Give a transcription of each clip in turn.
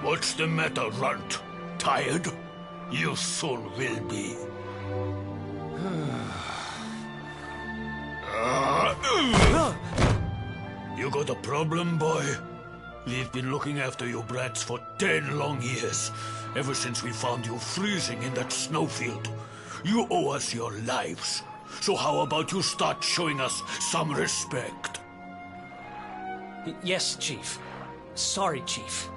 What's the matter, Runt? Tired? You soon will be. You got a problem, boy? We've been looking after you brats for 10 long years, ever since we found you freezing in that snowfield. You owe us your lives. So how about you start showing us some respect? Yes, Chief. Sorry, Chief.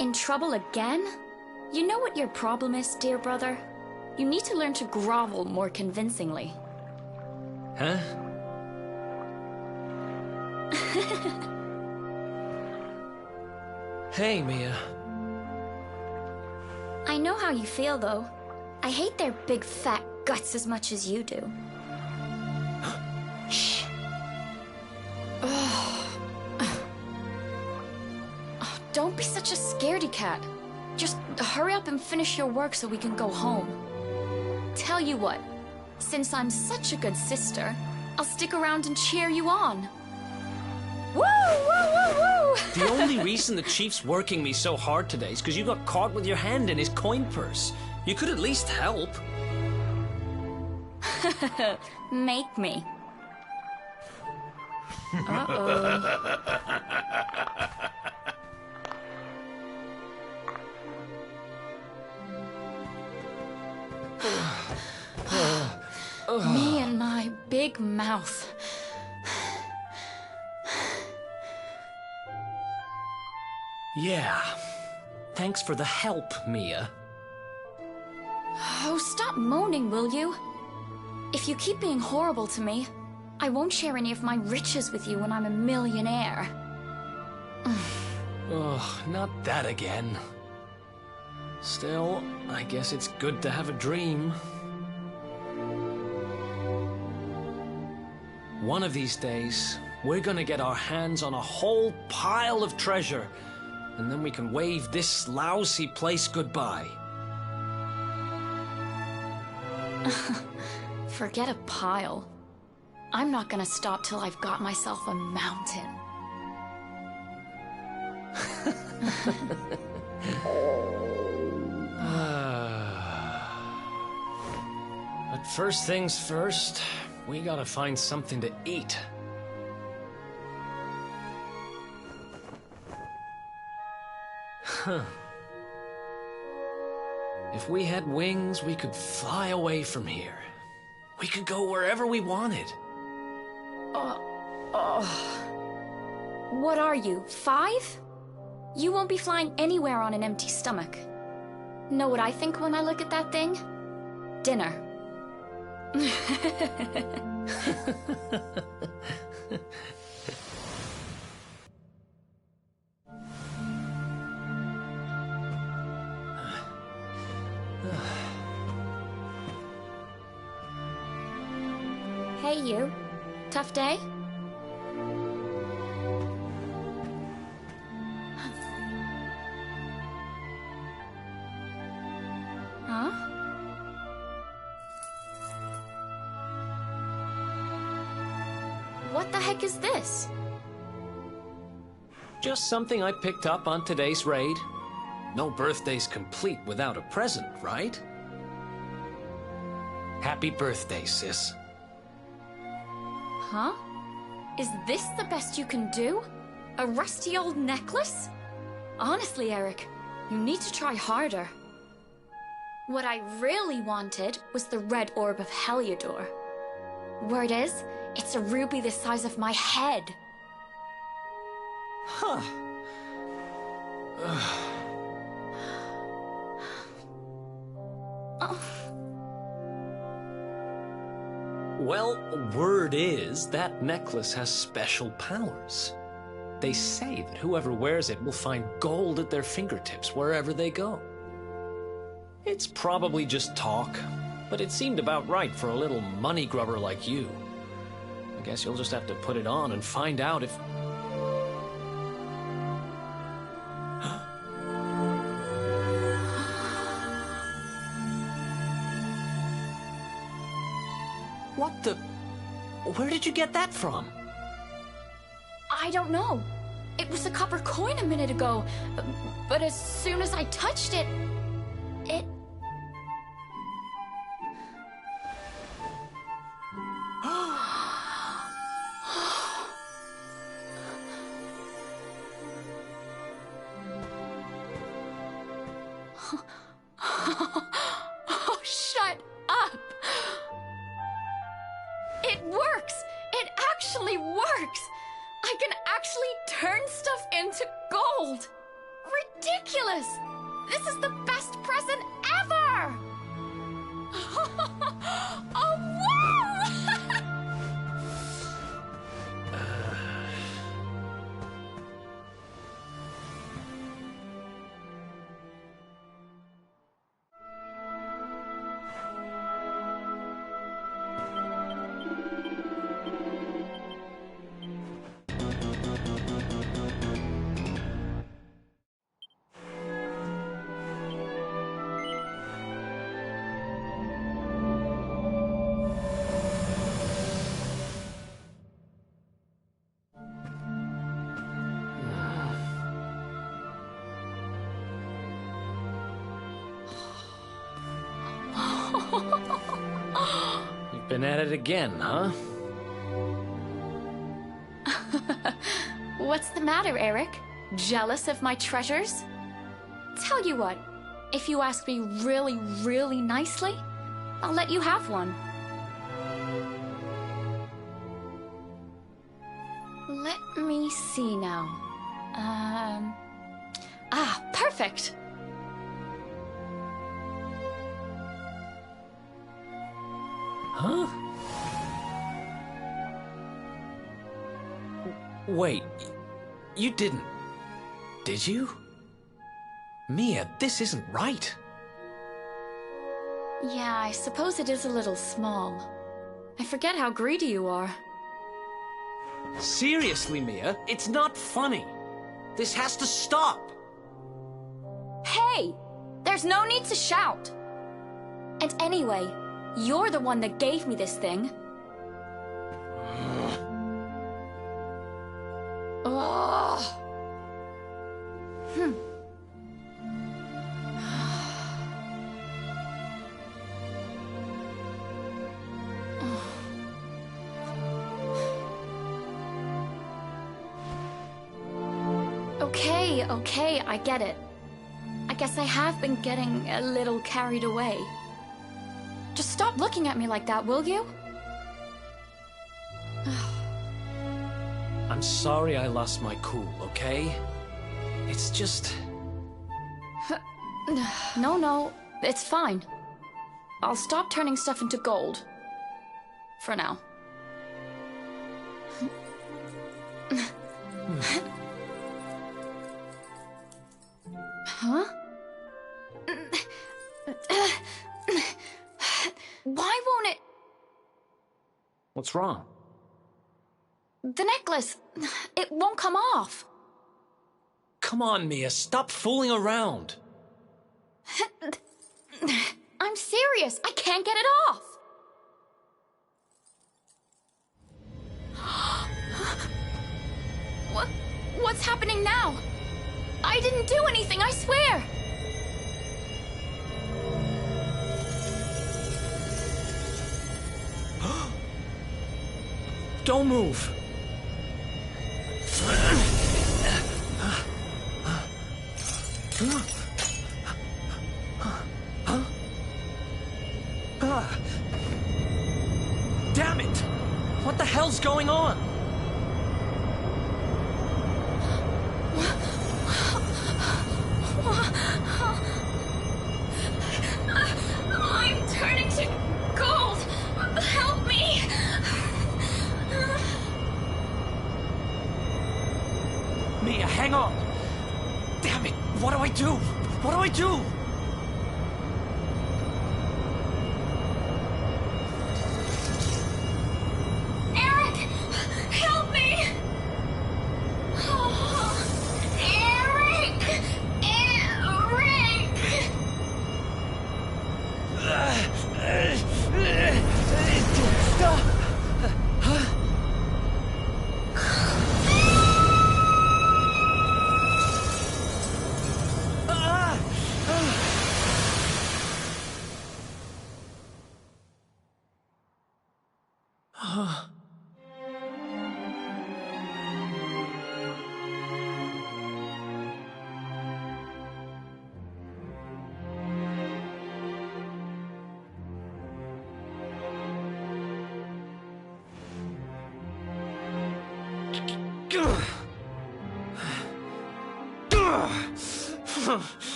In trouble again? You know what your problem is, dear brother? You need to learn to grovel more convincingly. Huh? Hey, Mia. I know how you feel, though. I hate their big fat guts as much as you do. Shh. Don't be such a scaredy cat. Just hurry up and finish your work so we can go home. Tell you what, since I'm such a good sister, I'll stick around and cheer you on. Woo! Woo! Woo! Woo! The only reason the Chief's working me so hard today is because you got caught with your hand in his coin purse. You could at least help. Make me. Uh-oh. Me and my big mouth. Yeah. Thanks for the help, Mia. Oh, stop moaning, will you? If you keep being horrible to me, I won't share any of my riches with you when I'm a millionaire. Oh, not that again. Still, I guess it's good to have a dream. One of these days, we're gonna get our hands on a whole pile of treasure, and then we can wave this lousy place goodbye. Forget a pile. I'm not gonna stop till I've got myself a mountain. But first things first, we gotta find something to eat. Huh. If we had wings, we could fly away from here. We could go wherever we wanted. What are you, 5? You won't be flying anywhere on an empty stomach. Know what I think when I look at that thing? Dinner. Hey, you. Tough day? Huh? What the heck is this? Just something I picked up on today's raid. No birthday's complete without a present, right? Happy birthday, sis. Huh? Is this the best you can do? A rusty old necklace? Honestly, Eric, you need to try harder. What I really wanted was the red orb of Heliodor. Word is, it's a ruby the size of my head. Huh. Well, word is that necklace has special powers. They say that whoever wears it will find gold at their fingertips wherever they go. It's probably just talk, but it seemed about right for a little money grubber like you. I guess you'll just have to put it on and find out if... What the... Where did you get that from? I don't know. It was a copper coin a minute ago, but as soon as I touched it, it... Oh, shut up! It works! It actually works! I can actually turn stuff into gold! Ridiculous! This is the best present ever! Oh, wow! You've been at it again, huh? What's the matter, Eric? Jealous of my treasures? Tell you what, if you ask me really, really nicely, I'll let you have one. Let me see now. Perfect. Huh? Wait, you didn't... Did you? Mia, this isn't right. Yeah, I suppose it is a little small. I forget how greedy you are. Seriously, Mia, it's not funny. This has to stop. Hey! There's no need to shout! And anyway, you're the one that gave me this thing. Ugh. Okay, I get it. I guess I have been getting a little carried away. Just stop looking at me like that, will you? I'm sorry I lost my cool, okay? It's just... No, it's fine. I'll stop turning stuff into gold. For now. Huh? Why won't it... What's wrong? The necklace... It won't come off. Come on, Mia, stop fooling around. I'm serious. I can't get it off. What's happening now? I didn't do anything, I swear. Don't move. Damn it! What the hell's going on? I'm turning to gold. Help me. Mia, hang on! Damn it! What do I do? What do I do? Eric!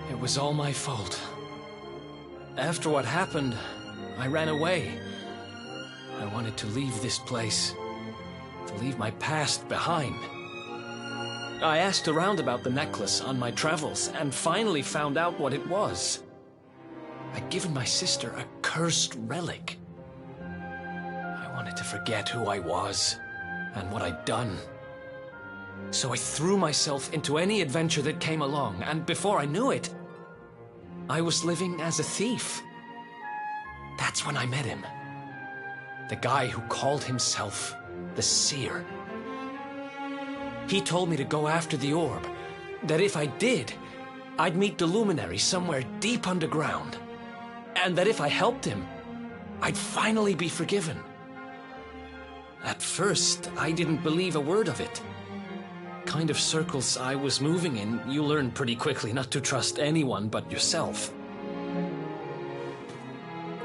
It was all my fault. After what happened, I ran away. I wanted to leave this place, to leave my past behind. I asked around about the necklace on my travels and finally found out what it was. I'd given my sister a cursed relic. I wanted to forget who I was and what I'd done. So I threw myself into any adventure that came along, and before I knew it, I was living as a thief. That's when I met him. The guy who called himself the Seer. He told me to go after the orb, that if I did, I'd meet the Luminary somewhere deep underground, and that if I helped him, I'd finally be forgiven. At first, I didn't believe a word of it. Kind of circles I was moving in, you learn pretty quickly not to trust anyone but yourself.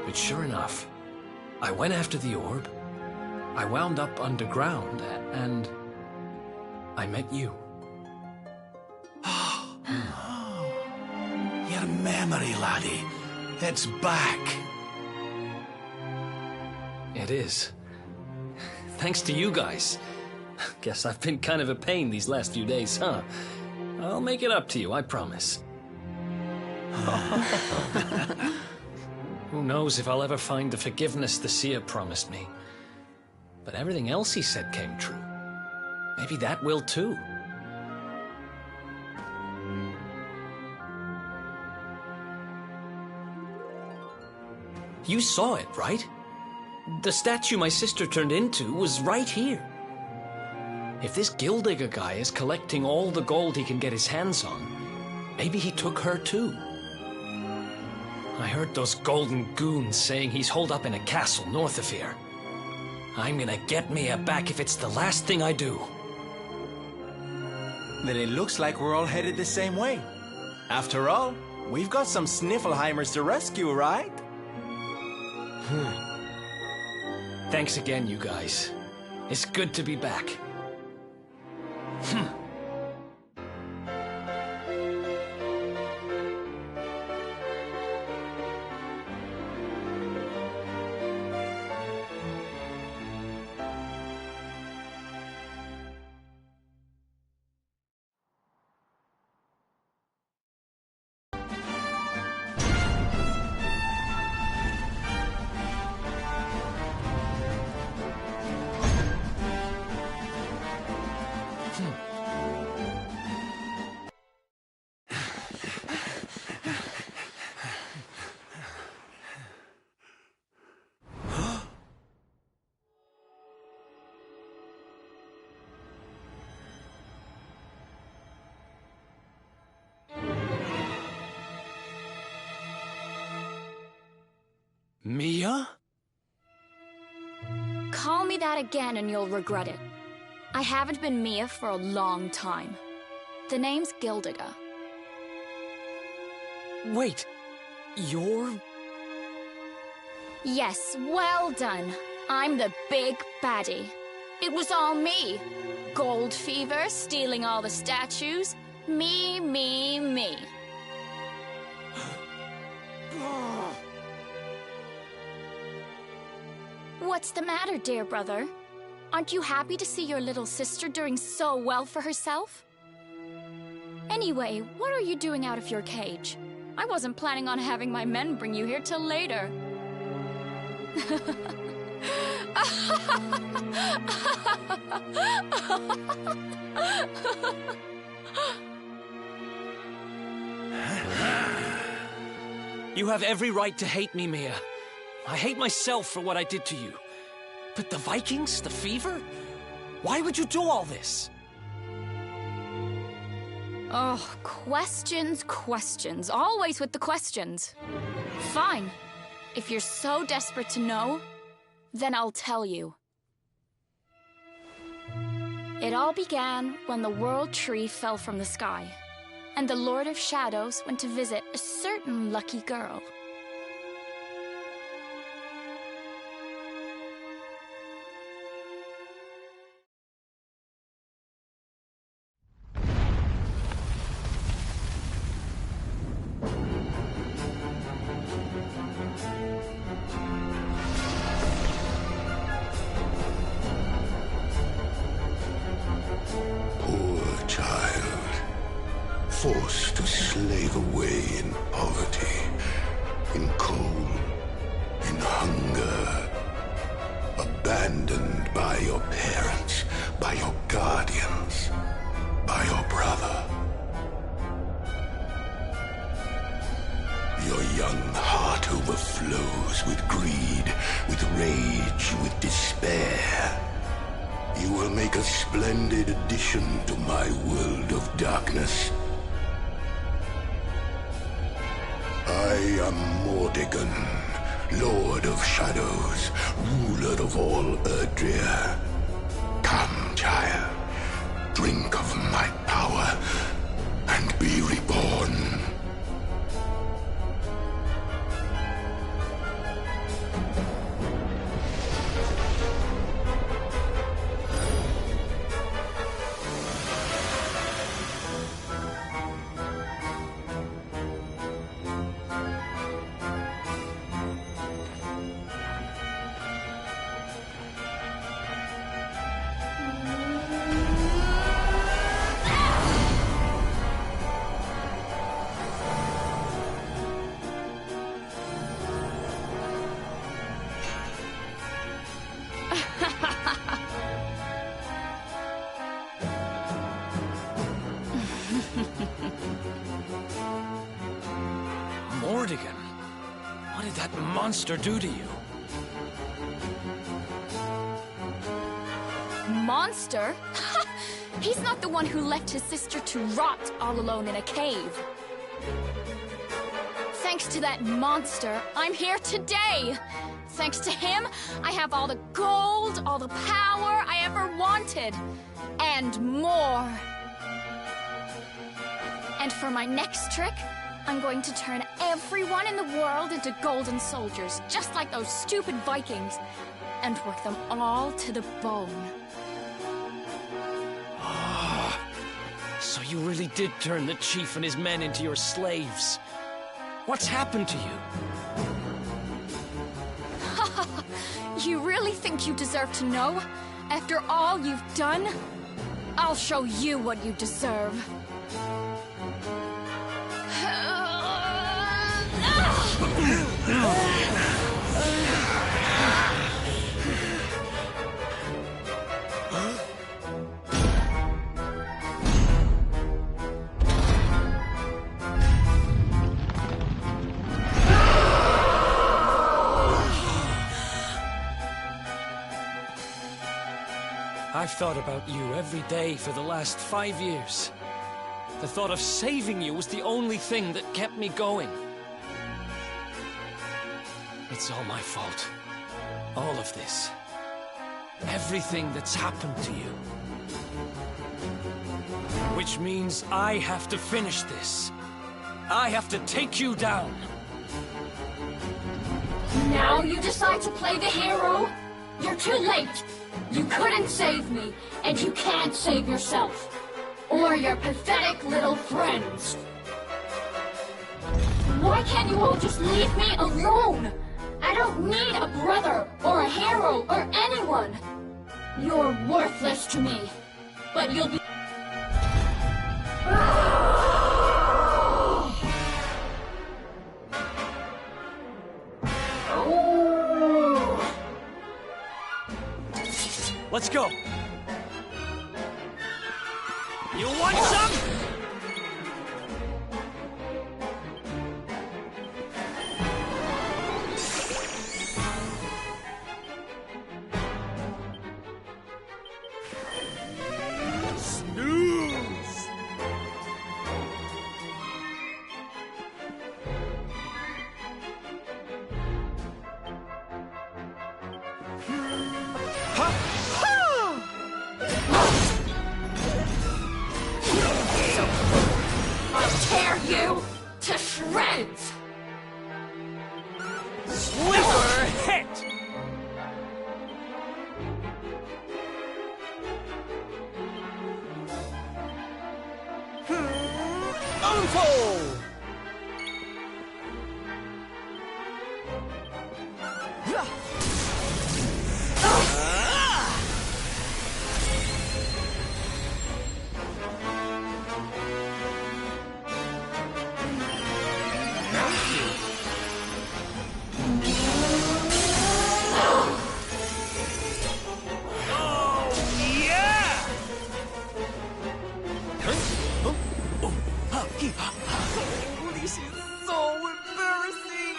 But sure enough, I went after the orb, I wound up underground, and I met you. Your memory, laddie. It's back. It is. Thanks to you guys. Guess I've been kind of a pain these last few days, huh? I'll make it up to you, I promise. Who knows if I'll ever find the forgiveness the Seer promised me. But everything else he said came true. Maybe that will too. You saw it, right? The statue my sister turned into was right here. If this Gildigger guy is collecting all the gold he can get his hands on, maybe he took her too. I heard those golden goons saying he's holed up in a castle north of here. I'm gonna get Mia back if it's the last thing I do. Then it looks like we're all headed the same way. After all, we've got some Sniffelheimers to rescue, right? Thanks again, you guys. It's good to be back. Mia? Call me that again and you'll regret it. I haven't been Mia for a long time. The name's Gildigger. Wait, you're... Yes, well done. I'm the big baddie. It was all me. Gold fever, stealing all the statues. Me, me, me. What's the matter, dear brother? Aren't you happy to see your little sister doing so well for herself? Anyway, what are you doing out of your cage? I wasn't planning on having my men bring you here till later. You have every right to hate me, Mia. I hate myself for what I did to you. But the Vikings? The fever? Why would you do all this? Oh, questions, questions. Always with the questions. Fine. If you're so desperate to know, then I'll tell you. It all began when the World Tree fell from the sky, and the Lord of Shadows went to visit a certain lucky girl. Forced to slave away in poverty, in cold, in hunger, abandoned by your parents, by your guardians, by your brother. Your young heart overflows with greed, with rage, with despair. You will make a splendid addition to my world of darkness. I am Mordegon, Lord of Shadows, ruler of all Erdrea. Come, child, drink of my power, and be reborn. Mordegon, what did that monster do to you? Monster? He's not the one who left his sister to rot all alone in a cave. Thanks to that monster, I'm here today. Thanks to him, I have all the gold, all the power I ever wanted, and more. And for my next trick, I'm going to turn everyone in the world into golden soldiers, just like those stupid Vikings, and work them all to the bone. So you really did turn the chief and his men into your slaves. What's happened to you? You really think you deserve to know? After all you've done? I'll show you what you deserve. I've thought about you every day for the last 5 years. The thought of saving you was the only thing that kept me going. It's all my fault. All of this. Everything that's happened to you. Which means I have to finish this. I have to take you down. Now you decide to play the hero? You're too late. You couldn't save me, and you can't save yourself. Or your pathetic little friends. Why can't you all just leave me alone? I don't need a brother, or a hero, or anyone. You're worthless to me. But you'll be... Let's go. You want some? Snooze. I'll tear you to shreds! Sleeper hit! Unfold! This is so embarrassing!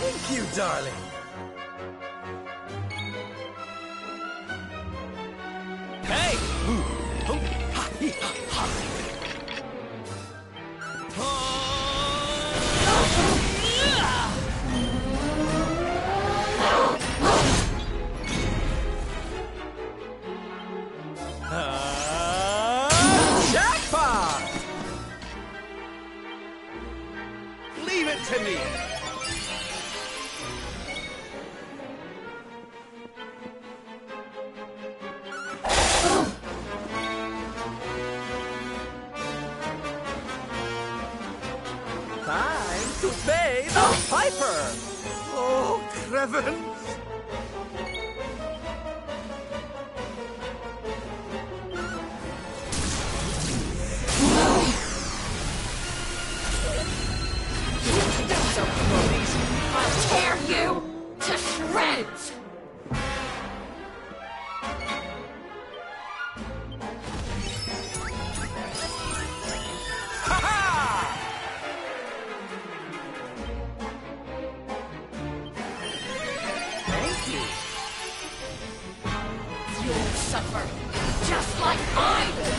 Thank you, darling. Hey! Jackpot! Leave it to me. Time to pay the piper! Oh, Crevens! I'll tear you to shreds! Thank you. You'll suffer, just like I did!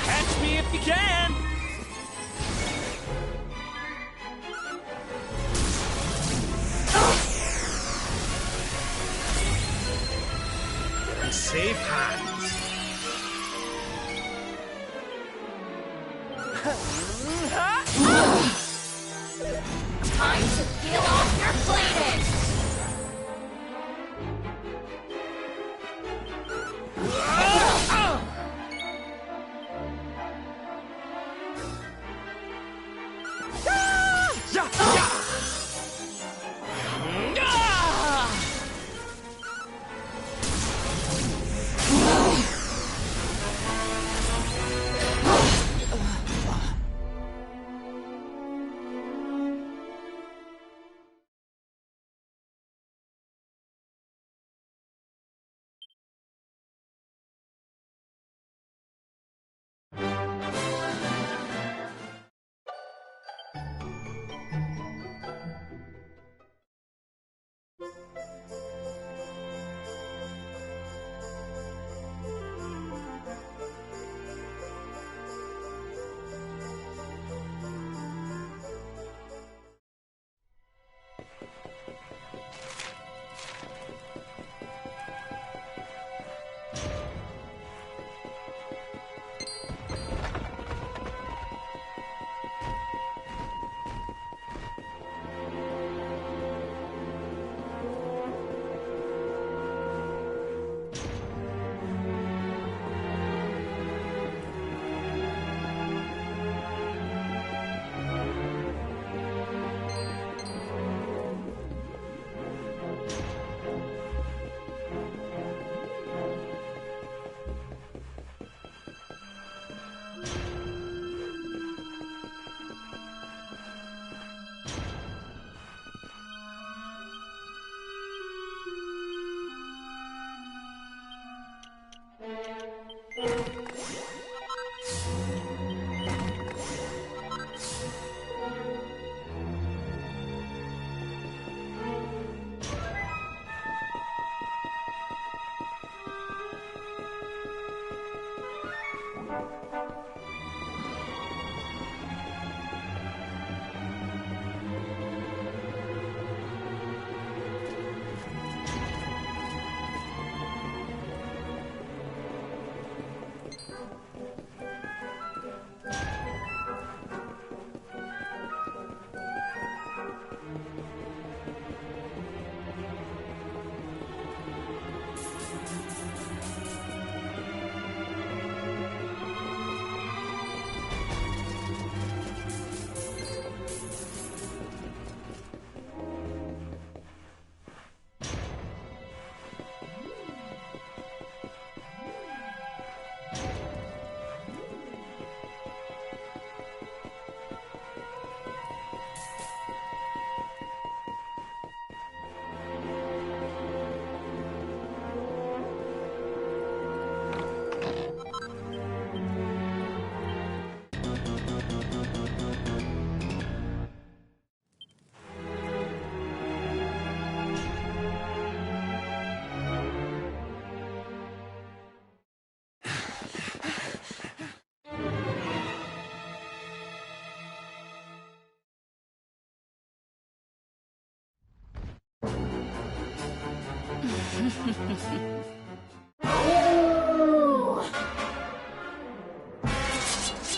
Catch me if you can! You're in safe hands. Time to peel off your bleeding!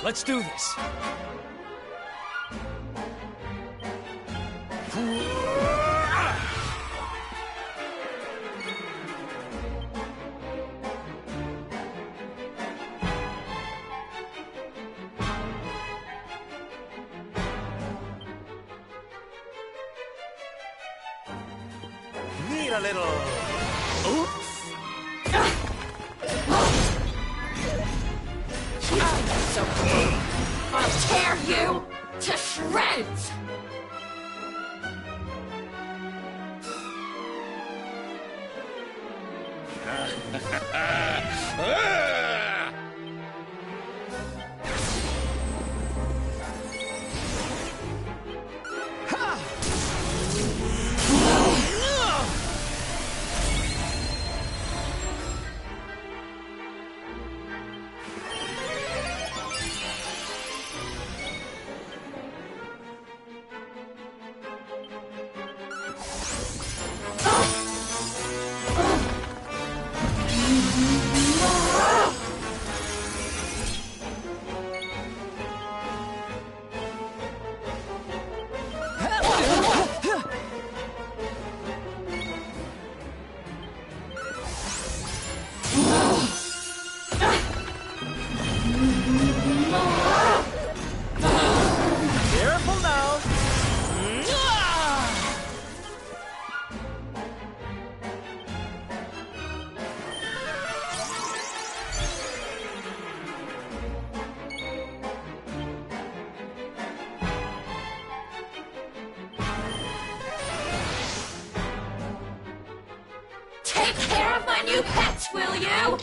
Let's do this. Need a little... Oops! So cool. I'll tear you to shreds! Careful now! Take care of my new pets, will you?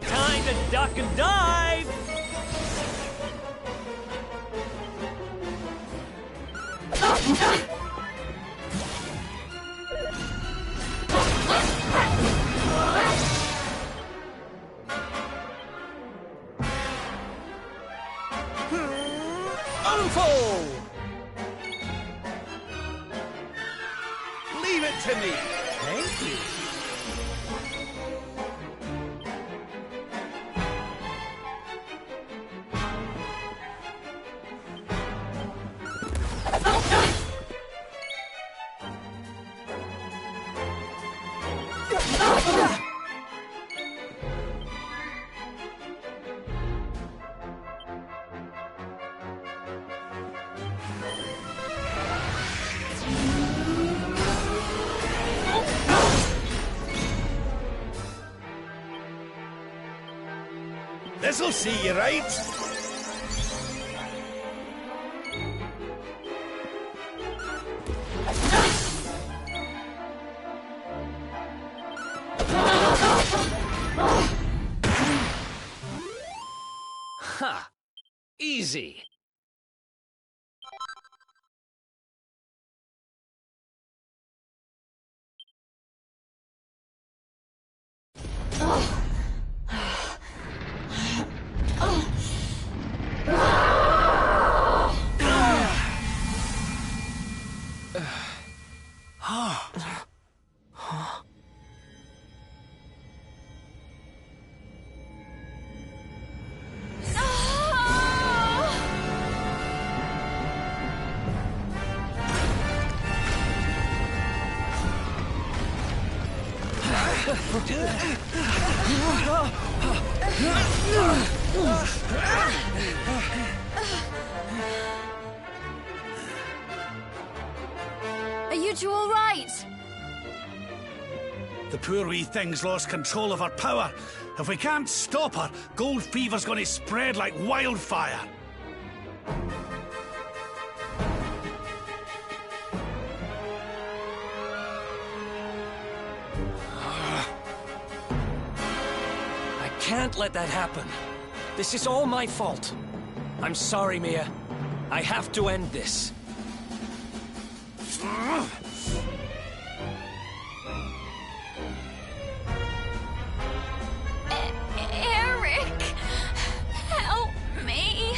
Time to duck and dive! Unfold! Leave it to me! Thank you. This'll see you right. Ha! Easy. Are you two all right? The poor wee thing's lost control of her power. If we can't stop her, gold fever's gonna spread like wildfire. I can't let that happen. This is all my fault. I'm sorry, Mia. I have to end this. Eric! Help me!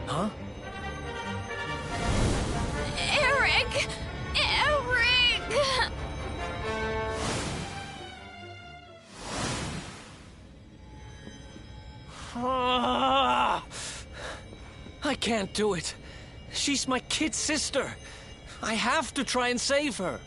Huh? Eric! Eric! I can't do it. She's my kid sister. I have to try and save her.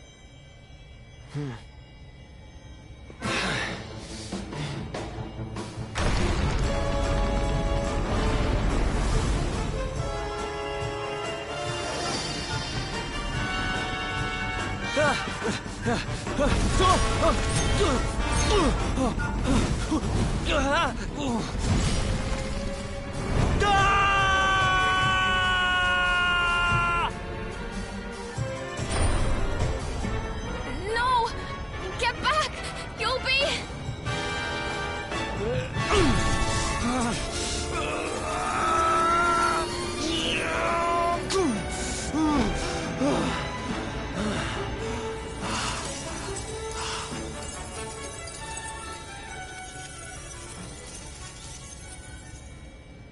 No! Get back! You'll be...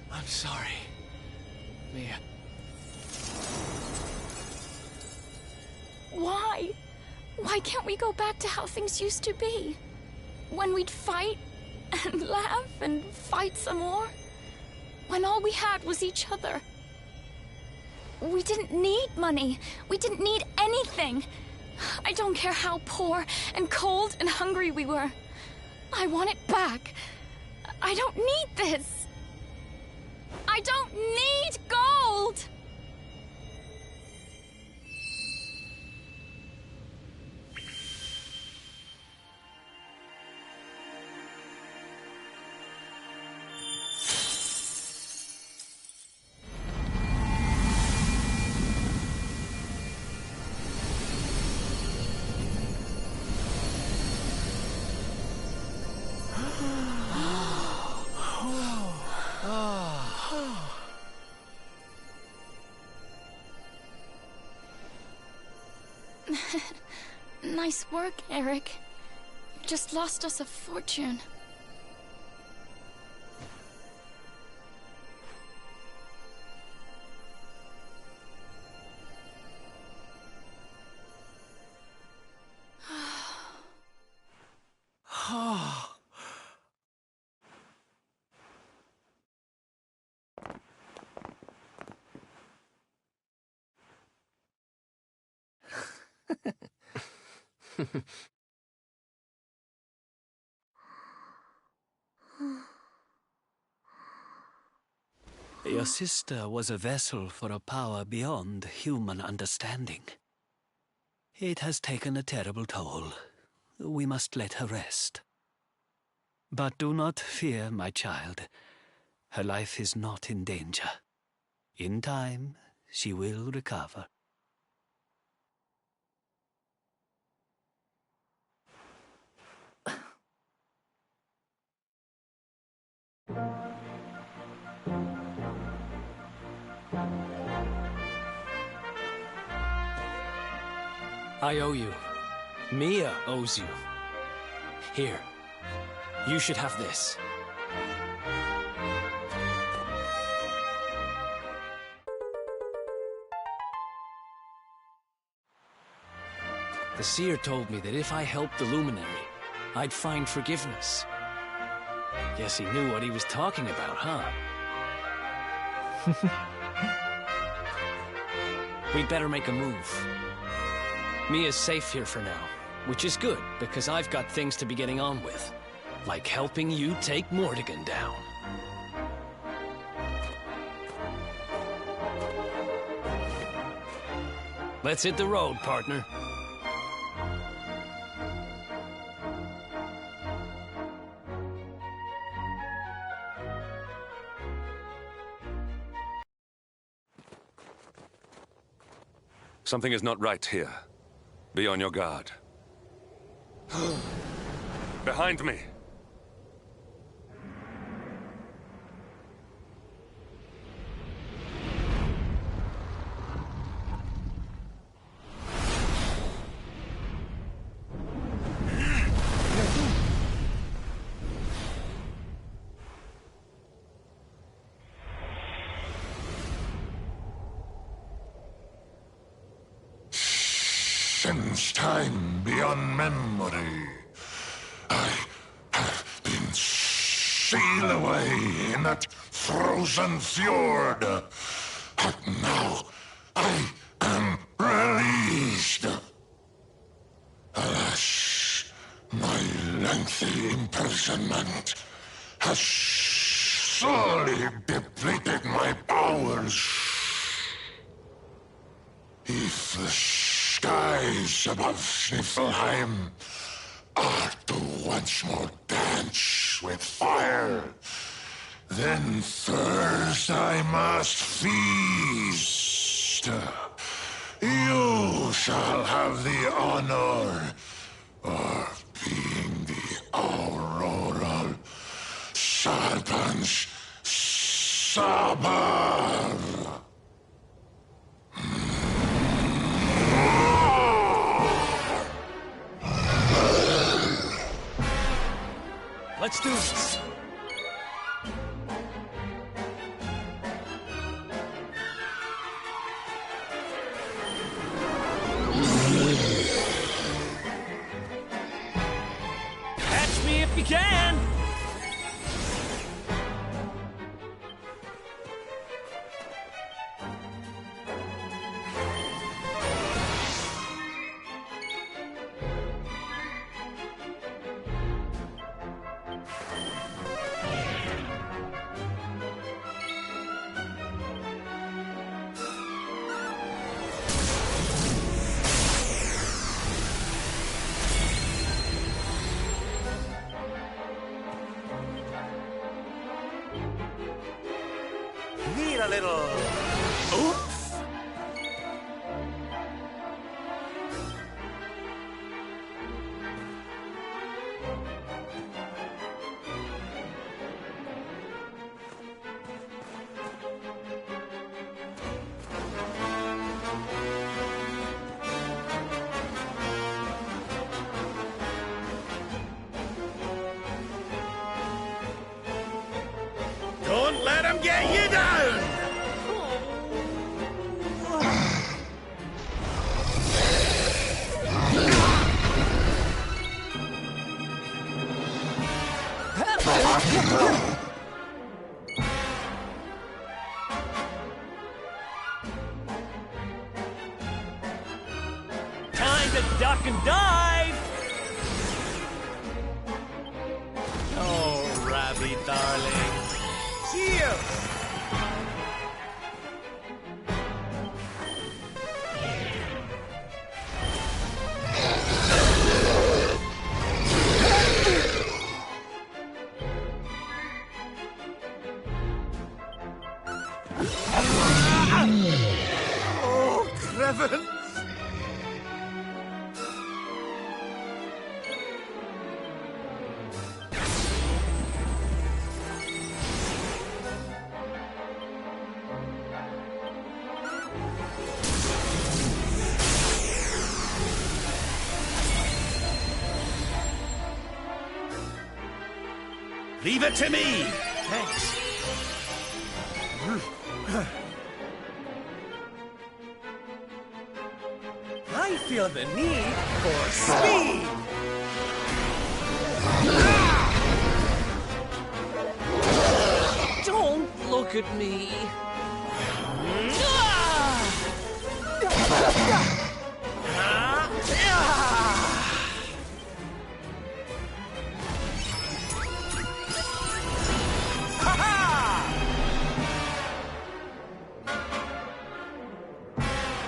I'm sorry, Mia. Why? Why can't we go back to how things used to be? When we'd fight and laugh and fight some more? When all we had was each other? We didn't need money. We didn't need anything. I don't care how poor and cold and hungry we were. I want it back. I don't need this. I don't need gold! Nice work, Eric. You just lost us a fortune. Your sister was a vessel for a power beyond human understanding. It has taken a terrible toll. We must let her rest. But do not fear, my child. Her life is not in danger. In time, she will recover. I owe you. Mia owes you. Here. You should have this. The seer told me that if I helped the Luminary, I'd find forgiveness. Guess he knew what he was talking about, huh? We'd better make a move. Mia's safe here for now, which is good, because I've got things to be getting on with. Like helping you take Mortigan down. Let's hit the road, partner. Something is not right here. Be on your guard. Behind me! Since time beyond memory, I have been sealed away in that frozen fjord. But now I am released. Alas, my lengthy imprisonment has sorely depleted my powers. If the skies above Sniffelheim are to once more dance with fire, then first I must feast. You shall have the honor of being the auroral serpent's Sabar. Let's do this. Catch me if you can! Need a little... oomph? Don't let him get you down! Time to duck and dive! Oh, Rabby, darling. Cheers! Oh, Creven! Leave it to me! Thanks. I feel the need for speed! Don't look at me.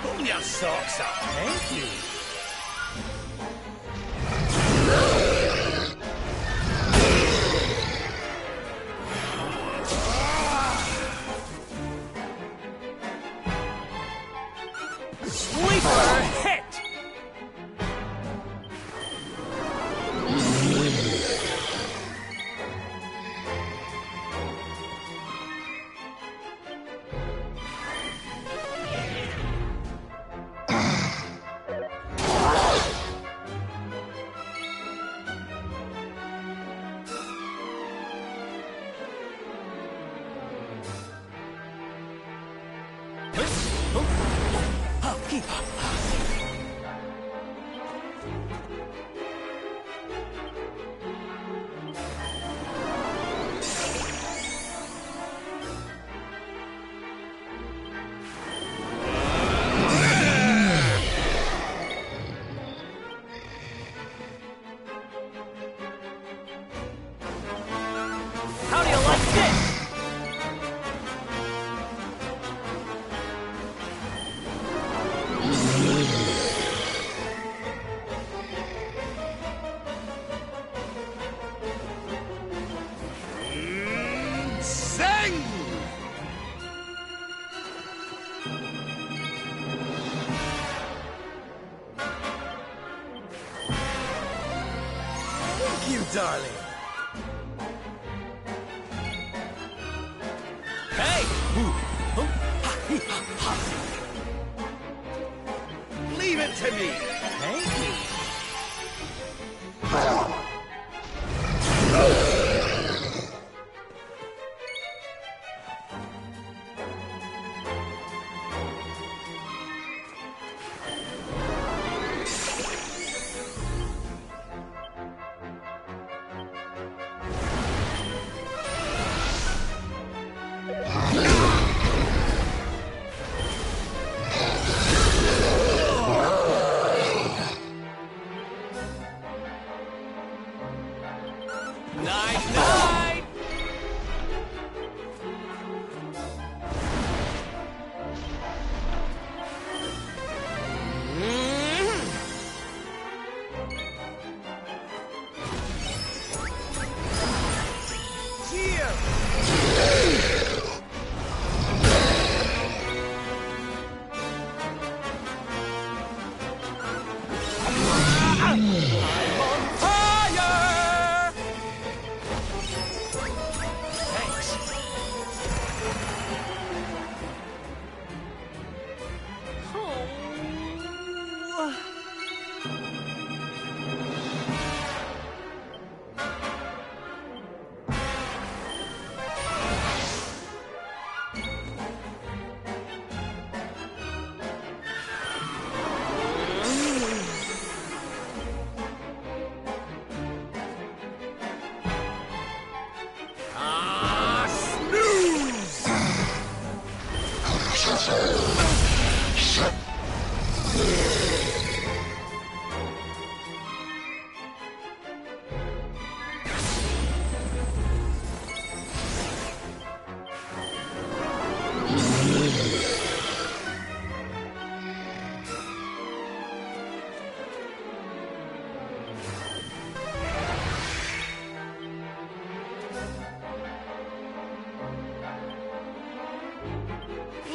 Pull your socks up! Thank you. Sleeper hit! How do you like this? Zing! Thank you, darling. Hey! Leave it to me! Thank you. Night, night!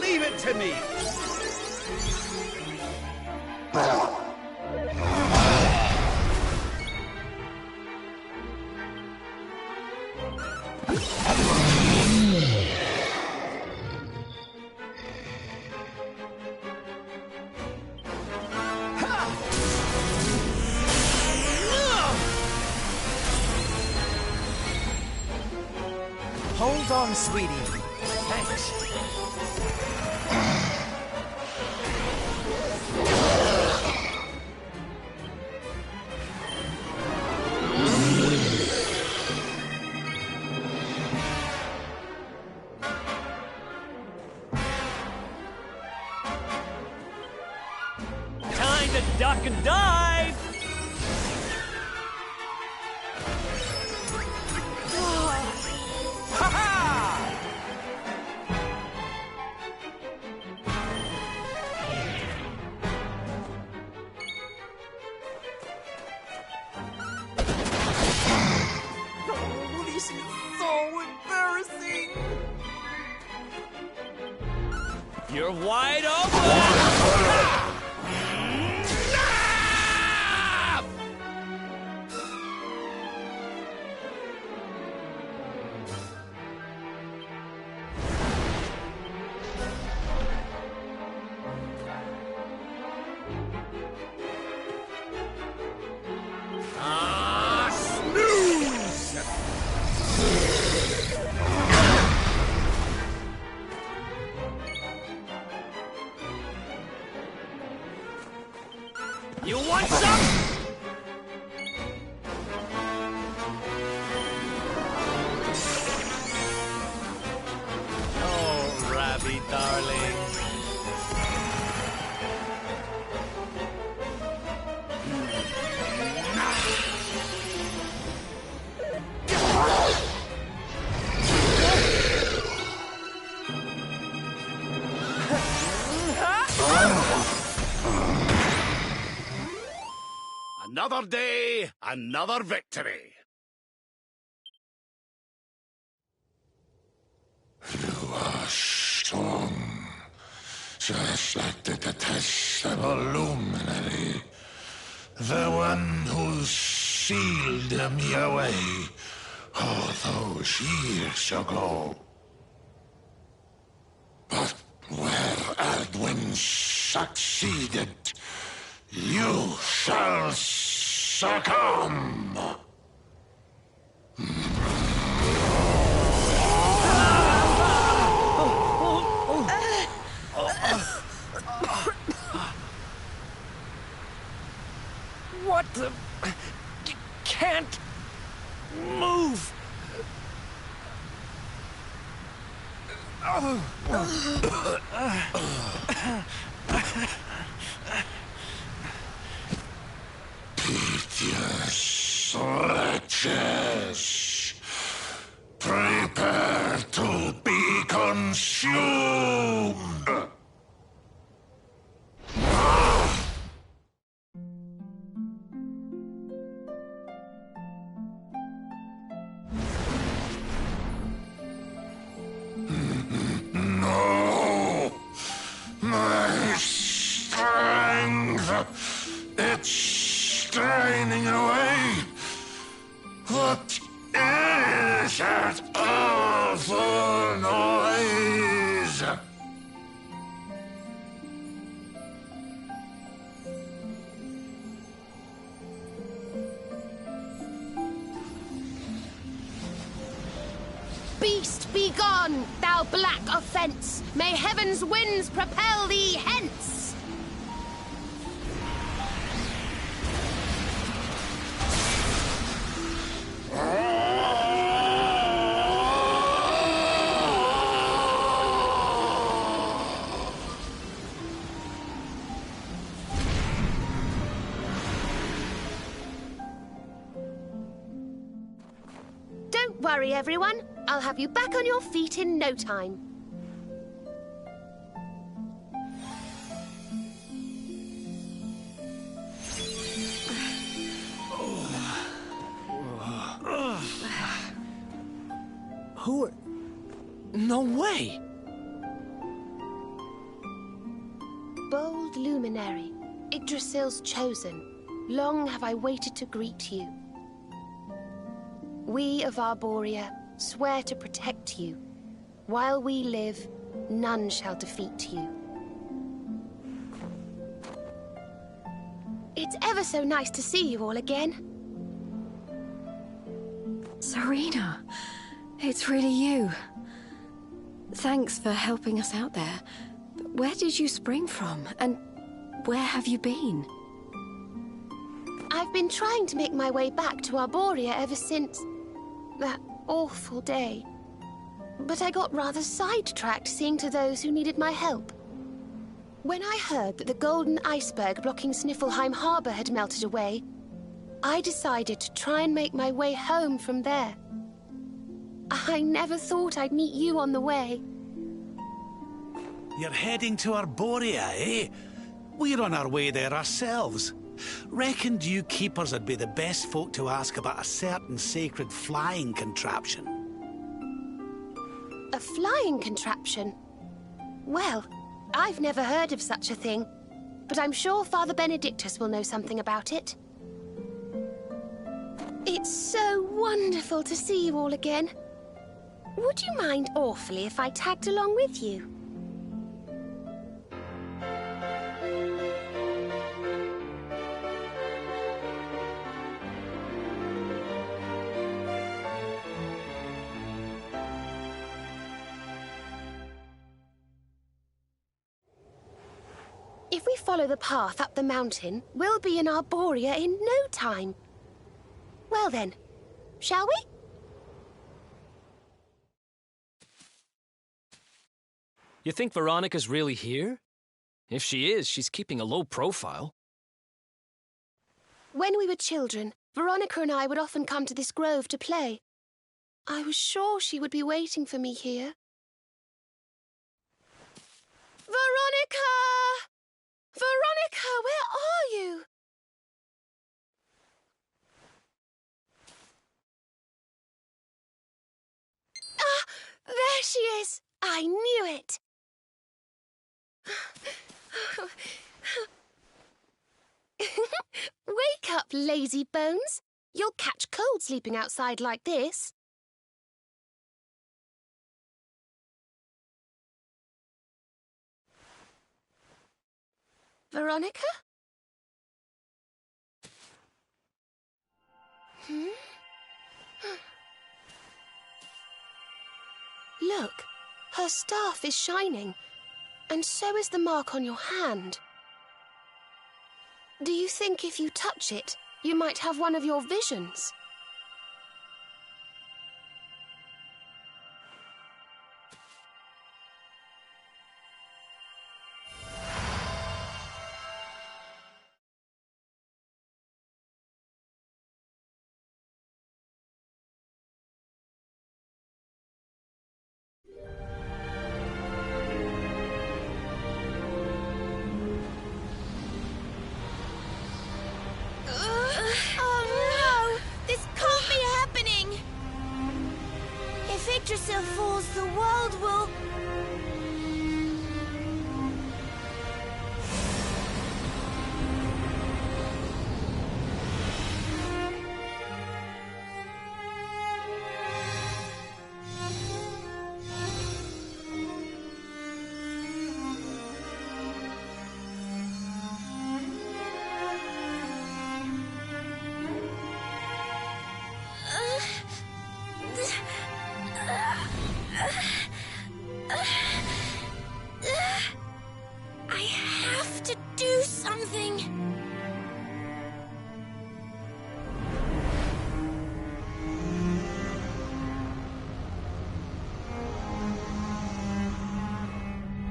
Leave it to me! Hold on, sweetie. Thanks. Time to duck and dive! Oh, this is so embarrassing. You're wide open! You want some? Oh, Rabby, darling. Another day, another victory. You are strong, just like the detestable luminary. The one who sealed me away all those years ago. But where Aldwin succeeded, you shall succumb. What the... Can't... move! Piteous wretches, prepare to be consumed! No! My strength! It's straining away! What is that awful noise? Beast, be gone, thou black offence! May heaven's winds propel thee hence! Don't worry, everyone. I'll have you back on your feet in no time. Who are... No way! Bold luminary, Yggdrasil's chosen, long have I waited to greet you. We of Arborea swear to protect you. While we live, none shall defeat you. It's ever so nice to see you all again. Serena, it's really you. Thanks for helping us out there. But where did you spring from? And where have you been? I've been trying to make my way back to Arborea ever since that awful day. But I got rather sidetracked seeing to those who needed my help. When I heard that the golden iceberg blocking Sniffelheim Harbour had melted away, I decided to try and make my way home from there. I never thought I'd meet you on the way. You're heading to Arborea, eh? We're on our way there ourselves. Reckoned you keepers would be the best folk to ask about a certain sacred flying contraption. A flying contraption? Well, I've never heard of such a thing, but I'm sure Father Benedictus will know something about it. It's so wonderful to see you all again. Would you mind awfully if I tagged along with you? If we follow the path up the mountain, we'll be in Arborea in no time. Well then, shall we? You think Veronica's really here? If she is, she's keeping a low profile. When we were children, Veronica and I would often come to this grove to play. I was sure she would be waiting for me here. Veronica! Veronica, where are you? Ah, there she is! I knew it! Wake up, lazy bones. You'll catch cold sleeping outside like this. Veronica? Look, her staff is shining, and so is the mark on your hand. Do you think if you touch it, you might have one of your visions? Yggdrasil falls, the world will...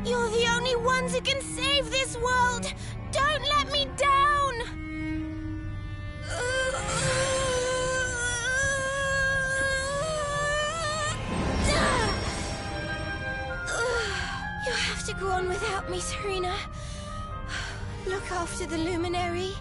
You're the only ones who can save this world! Don't let me down! You'll have to go on without me, Serena. Look after the luminary.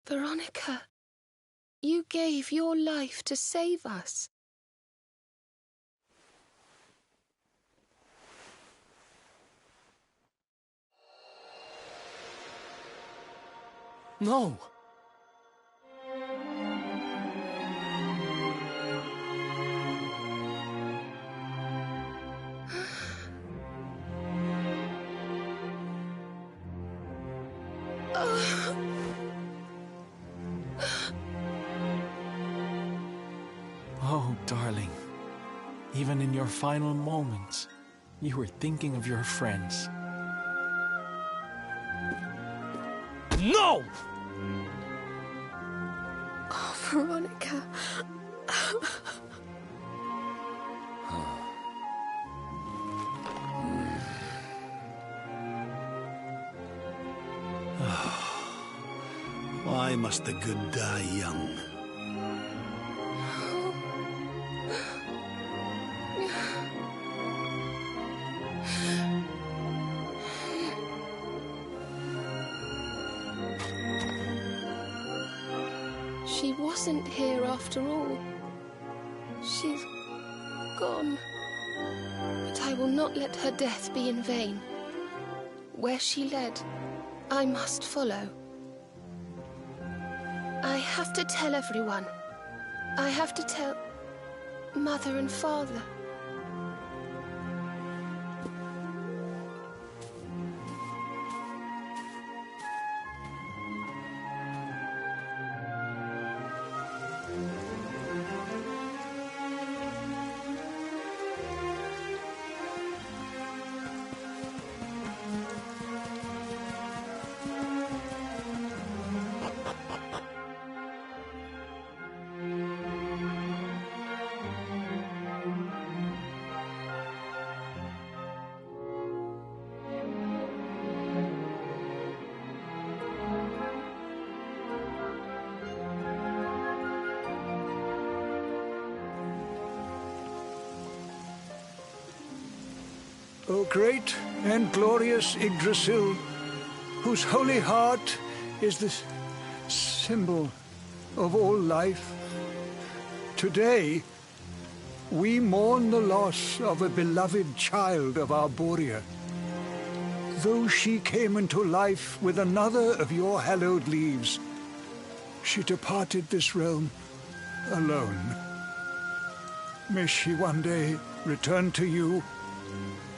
Veronica, you gave your life to save us. No. Oh, darling. Even in your final moments, you were thinking of your friends. No! Oh, Veronica. Why must the good die young? She wasn't here after all. She's gone. But I will not let her death be in vain. Where she led, I must follow. I have to tell everyone. I have to tell Mother and Father. O great and glorious Yggdrasil, whose holy heart is the symbol of all life, today we mourn the loss of a beloved child of Arborea. Though she came into life with another of your hallowed leaves, she departed this realm alone. May she one day return to you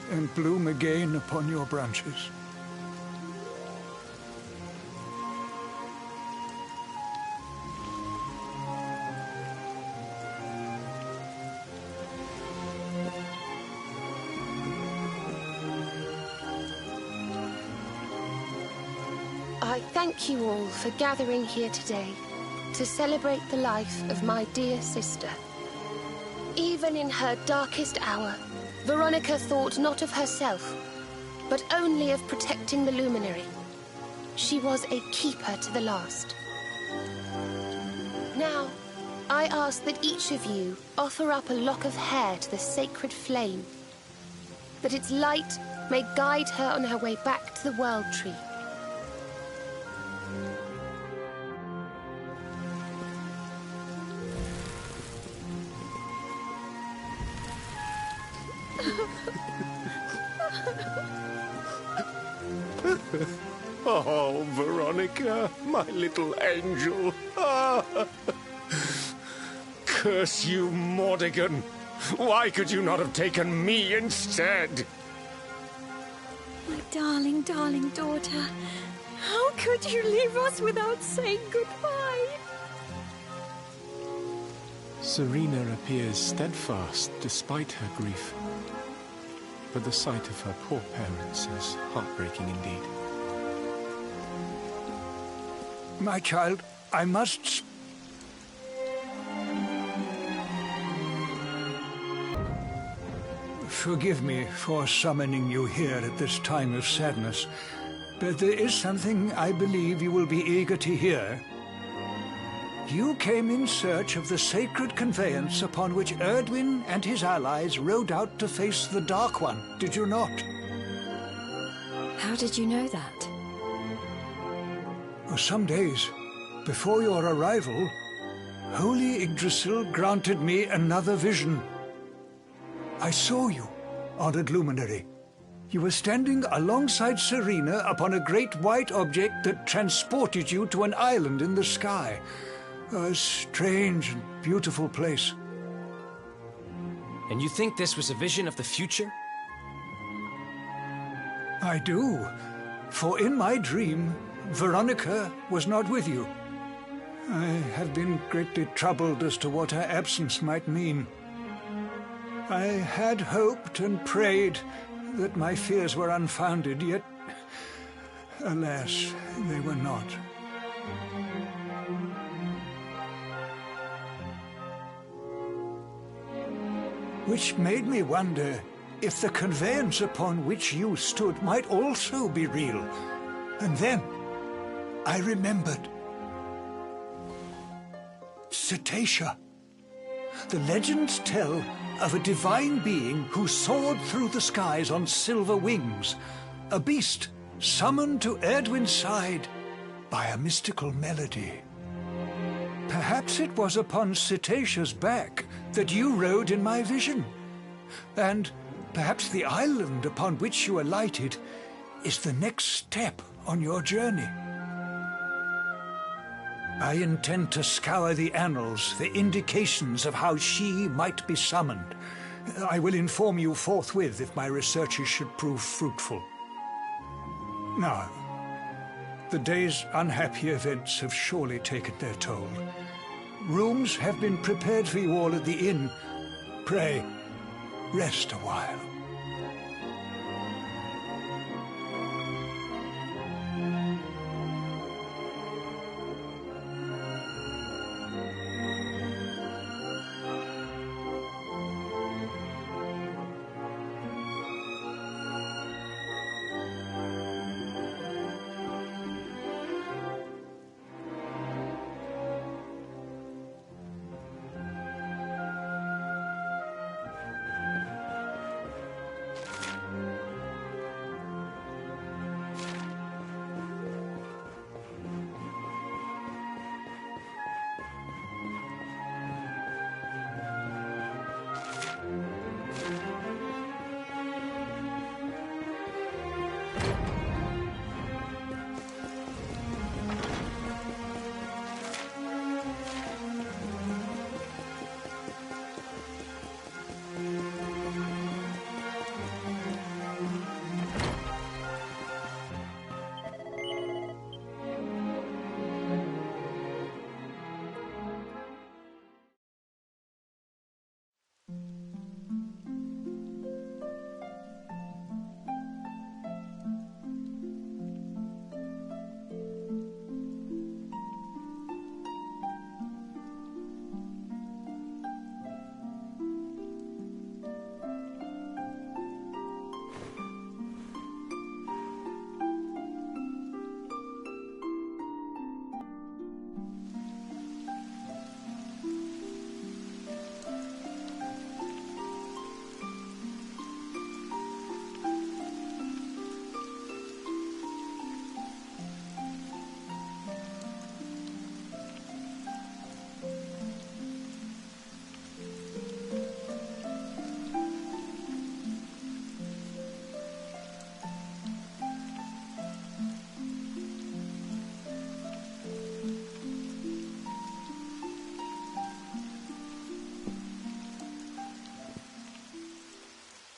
and bloom again upon your branches. I thank you all for gathering here today to celebrate the life of my dear sister. Even in her darkest hour, Veronica thought not of herself, but only of protecting the luminary. She was a keeper to the last. Now, I ask that each of you offer up a lock of hair to the sacred flame, that its light may guide her on her way back to the World Tree. Oh, Veronica, my little angel. Ah. Curse you, Mordigan! Why could you not have taken me instead? My darling, darling daughter. How could you leave us without saying goodbye? Serena appears steadfast despite her grief. But the sight of her poor parents is heartbreaking indeed. My child, I must... Forgive me for summoning you here at this time of sadness, but there is something I believe you will be eager to hear. You came in search of the sacred conveyance upon which Erdwin and his allies rode out to face the Dark One, did you not? How did you know that? For some days before your arrival, Holy Yggdrasil granted me another vision. I saw you, Honored Luminary, You were standing alongside Serena upon a great white object that transported you to an island in the sky. A strange and beautiful place. And you think this was a vision of the future? I do. For in my dream, Veronica was not with you. I have been greatly troubled as to what her absence might mean. I had hoped and prayed that my fears were unfounded, yet, alas, they were not. Which made me wonder if the conveyance upon which you stood might also be real. And then I remembered. Cetacea. The legends tell of a divine being who soared through the skies on silver wings, a beast summoned to Erdwin's side by a mystical melody. Perhaps it was upon Cetacea's back that you rode in my vision, and perhaps the island upon which you alighted is the next step on your journey. I intend to scour the annals for indications of how she might be summoned. I will inform you forthwith if my researches should prove fruitful. Now, the day's unhappy events have surely taken their toll. Rooms have been prepared for you all at the inn. Pray, rest a while.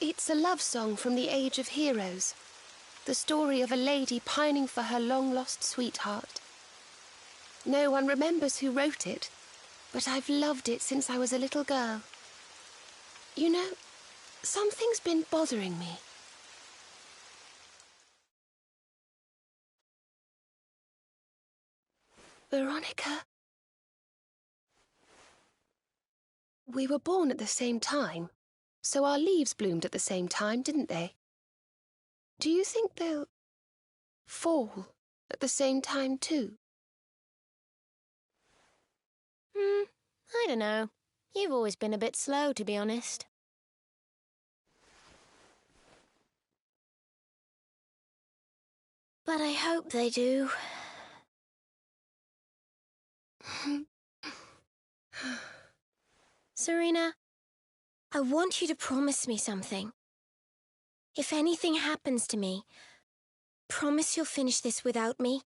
It's a love song from the Age of Heroes. The story of a lady pining for her long-lost sweetheart. No one remembers who wrote it, but I've loved it since I was a little girl. You know, something's been bothering me. Veronica? We were born at the same time. So our leaves bloomed at the same time, didn't they? Do you think they'll fall at the same time too? I don't know. You've always been a bit slow, to be honest. But I hope they do. Serena, I want you to promise me something. If anything happens to me, promise you'll finish this without me?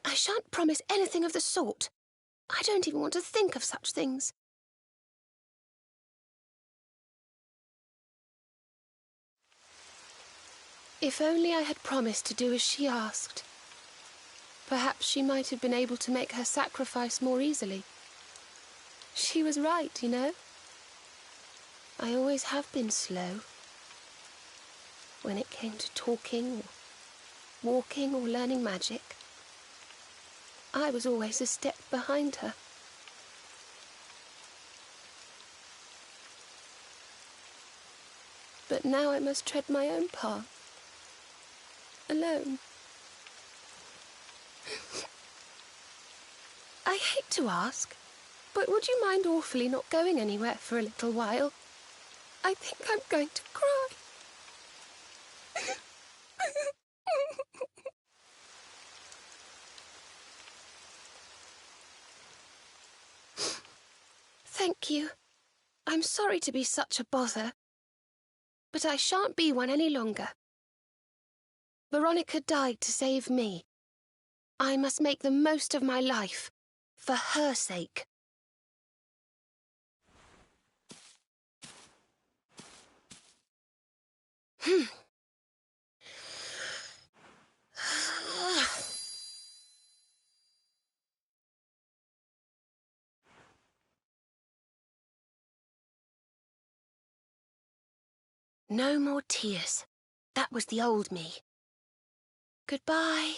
I shan't promise anything of the sort. I don't even want to think of such things. If only I had promised to do as she asked. Perhaps she might have been able to make her sacrifice more easily. She was right, you know. I always have been slow. When it came to talking, or walking, or learning magic, I was always a step behind her. But now I must tread my own path. Alone. I hate to ask, but would you mind awfully not going anywhere for a little while? I think I'm going to cry. Thank you. I'm sorry to be such a bother, but I shan't be one any longer. Veronica died to save me. I must make the most of my life, for her sake. No more tears. That was the old me. Goodbye.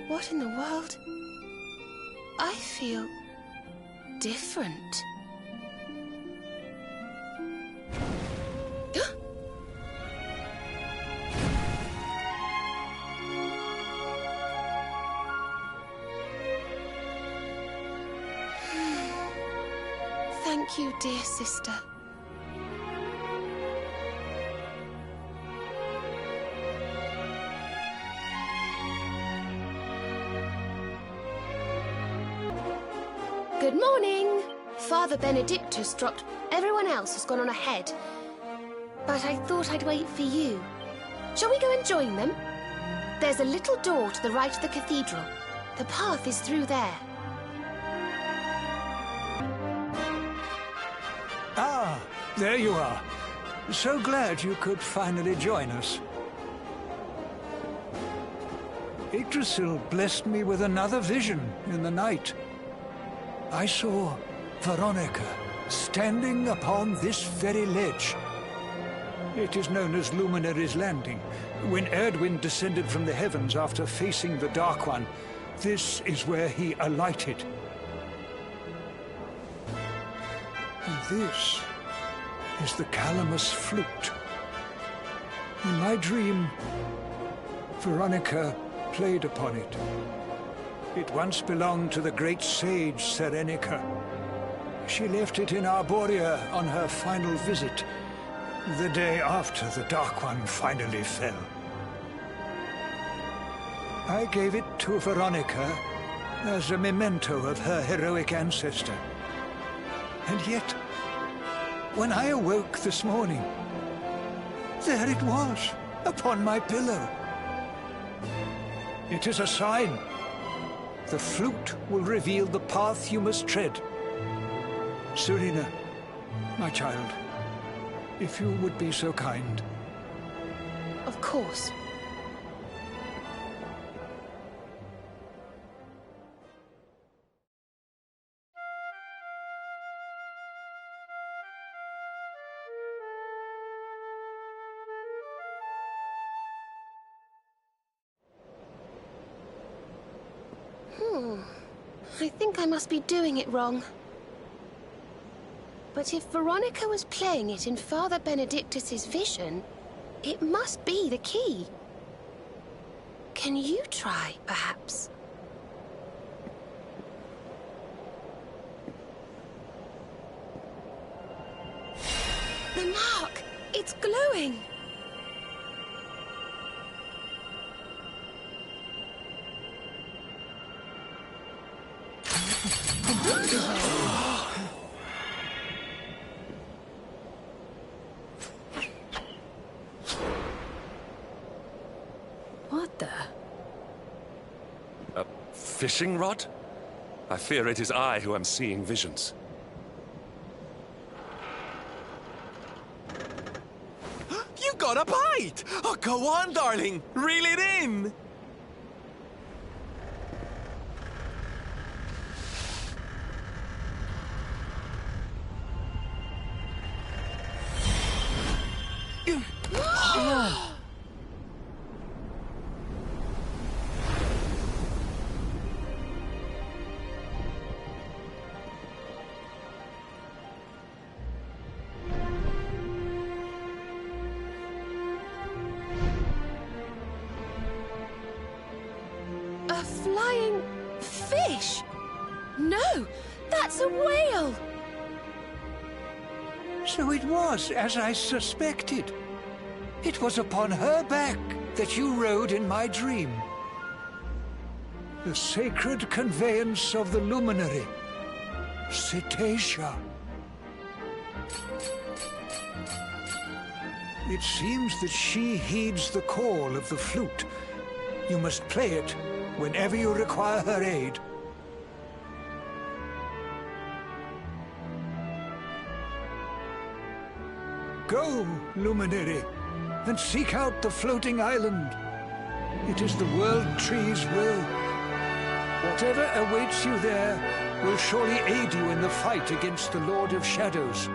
What in the world? I feel different. Thank you, dear sister. Good morning. Father Benedictus dropped. Everyone else has gone on ahead. But I thought I'd wait for you. Shall we go and join them? There's a little door to the right of the cathedral. The path is through there. Ah, there you are. So glad you could finally join us. Yggdrasil blessed me with another vision in the night. I saw Veronica standing upon this very ledge. It is known as Luminary's Landing. When Erdwin descended from the heavens after facing the Dark One, this is where he alighted. And this is the Calamus flute. In my dream, Veronica played upon it. It once belonged to the great sage Serenica. She left it in Arborea on her final visit, the day after the Dark One finally fell. I gave it to Veronica as a memento of her heroic ancestor. And yet, when I awoke this morning, there it was, upon my pillow. It is a sign. The flute will reveal the path you must tread. Serena, my child, if you would be so kind. Of course. I think I must be doing it wrong. But if Veronica was playing it in Father Benedictus's vision, it must be the key. Can you try, perhaps? The mark! It's glowing! What the? A fishing rod? I fear it is I who am seeing visions. You got a bite! Oh, go on, darling! Reel it in! A flying fish? No, that's a whale! So it was as I suspected. It was upon her back that you rode in my dream. The sacred conveyance of the luminary, Cetacea. It seems that she heeds the call of the flute. You must play it whenever you require her aid. Go, luminary, and seek out the floating island. It is the World Tree's will. Whatever awaits you there will surely aid you in the fight against the Lord of Shadows.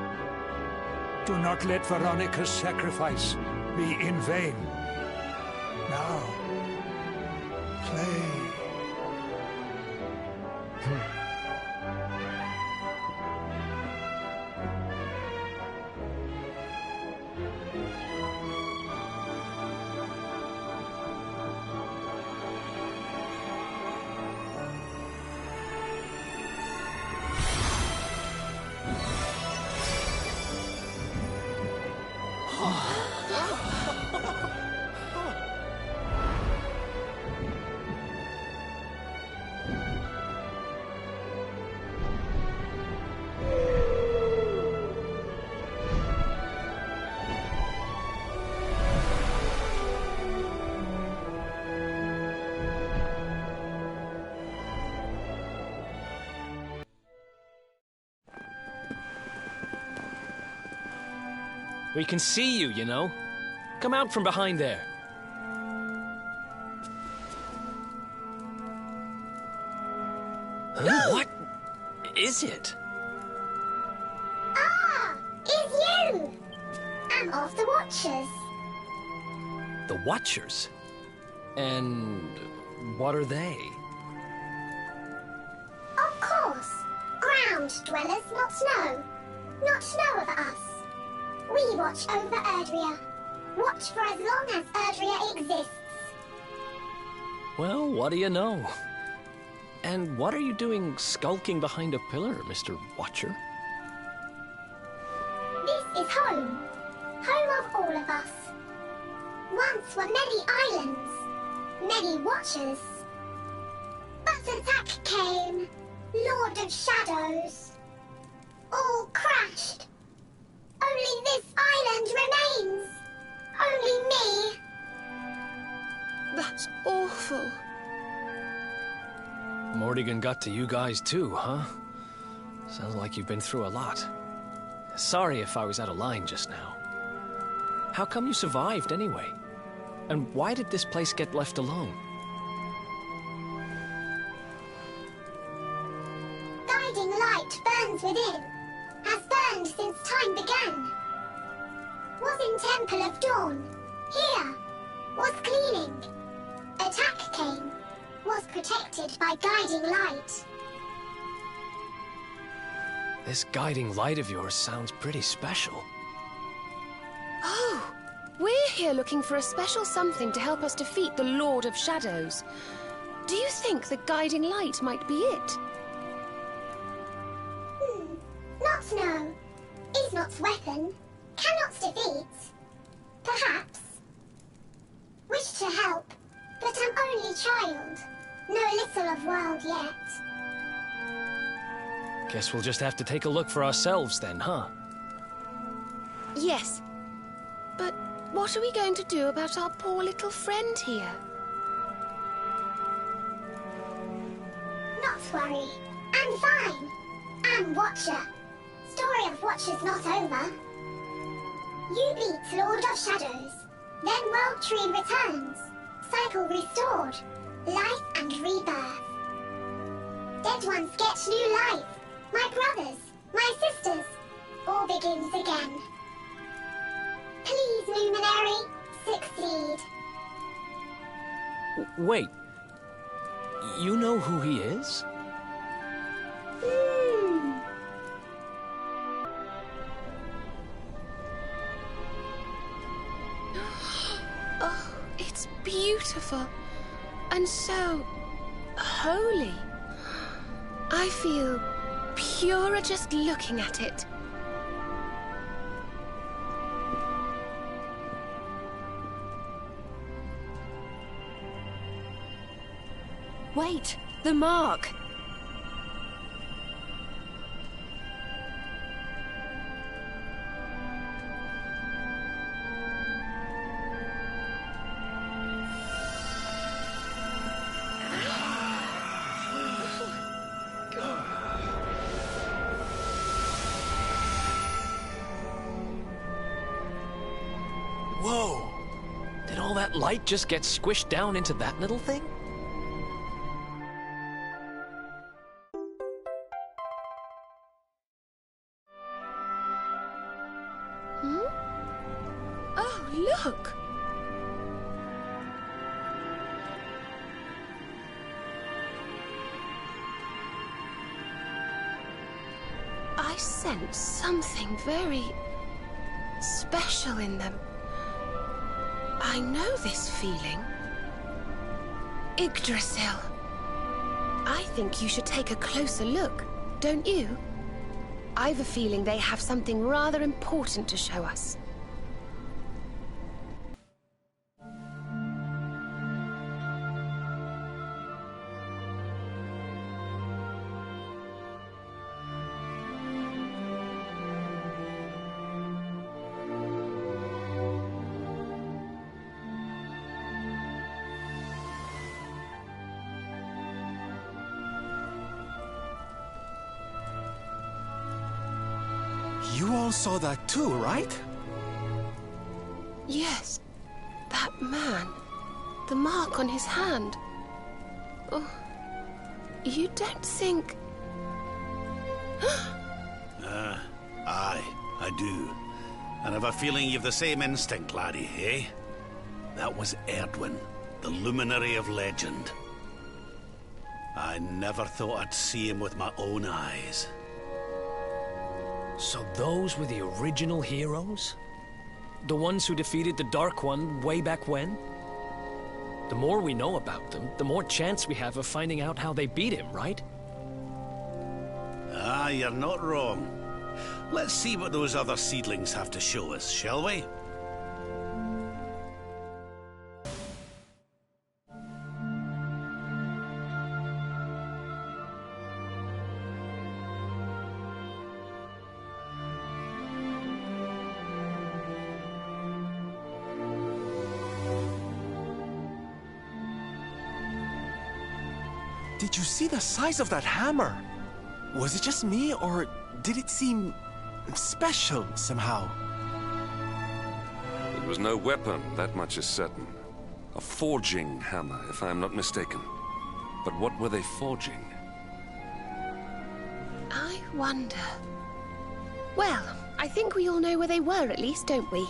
Do not let Veronica's sacrifice be in vain. Now, play. We can see you, you know. Come out from behind there. Huh? What is it? Ah! It's you! I'm of the Watchers. The Watchers? And what are they? Of course. Ground dwellers, not snow. Not snow of us. We watch over Erdrea. Watch for as long as Erdrea exists. Well, what do you know? And what are you doing skulking behind a pillar, Mr. Watcher? This is home. Home of all of us. Once were many islands, many Watchers. But attack came, Lord of Shadows. All crashed. Only this island remains. Only me. That's awful. Morrigan got to you guys too, huh? Sounds like you've been through a lot. Sorry if I was out of line just now. How come you survived anyway? And why did this place get left alone? Guiding light burns within, has burned since time began. Was in Temple of Dawn, here, was cleaning. Attack came, was protected by guiding light. This guiding light of yours sounds pretty special. Oh, we're here looking for a special something to help us defeat the Lord of Shadows. Do you think the guiding light might be it? Not know. Is not weapon. Cannot defeat. Perhaps. Wish to help, but am only child. Know little of world yet. Guess we'll just have to take a look for ourselves then, huh? Yes. But what are we going to do about our poor little friend here? Not worry. I'm fine. I'm Watcher. Story of Watcher's not over. You beat Lord of Shadows. Then World Tree returns. Cycle restored. Life and rebirth. Dead ones get new life. My brothers, my sisters, all begins again. Please, Luminary, succeed. Wait. You know who he is? Oh, it's beautiful. And so holy. I feel purer just looking at it. Wait, the mark. Whoa! Did all that light just get squished down into that little thing? Oh, look! I sense something very special in them. I know this feeling. Yggdrasil. I think you should take a closer look, don't you? I've a feeling they have something rather important to show us. You all saw that too, right? Yes, that man. The mark on his hand. Oh, you don't think... Aye, I do. And I've a feeling you've the same instinct, laddie, eh? That was Erdwin, the luminary of legend. I never thought I'd see him with my own eyes. So those were the original heroes? The ones who defeated the Dark One way back when? The more we know about them, the more chance we have of finding out how they beat him, right? Ah, you're not wrong. Let's see what those other seedlings have to show us, shall we? Did you see the size of that hammer? Was it just me, or did it seem special somehow? It was no weapon, that much is certain. A forging hammer, if I am not mistaken. But what were they forging? I wonder. Well, I think we all know where they were at least, don't we?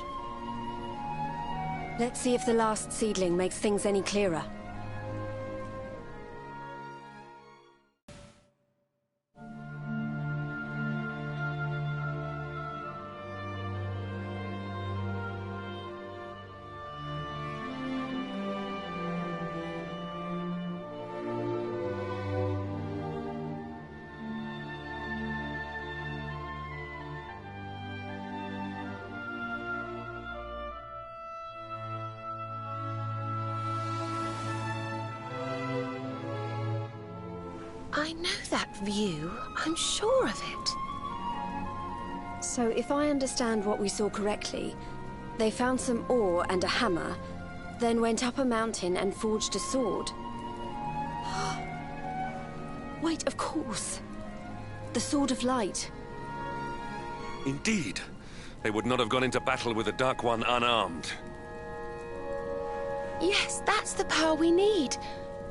Let's see if the last seedling makes things any clearer. I know that view. I'm sure of it. So if I understand what we saw correctly, they found some ore and a hammer, then went up a mountain and forged a sword. Wait, of course. The Sword of Light. Indeed. They would not have gone into battle with the Dark One unarmed. Yes, that's the power we need.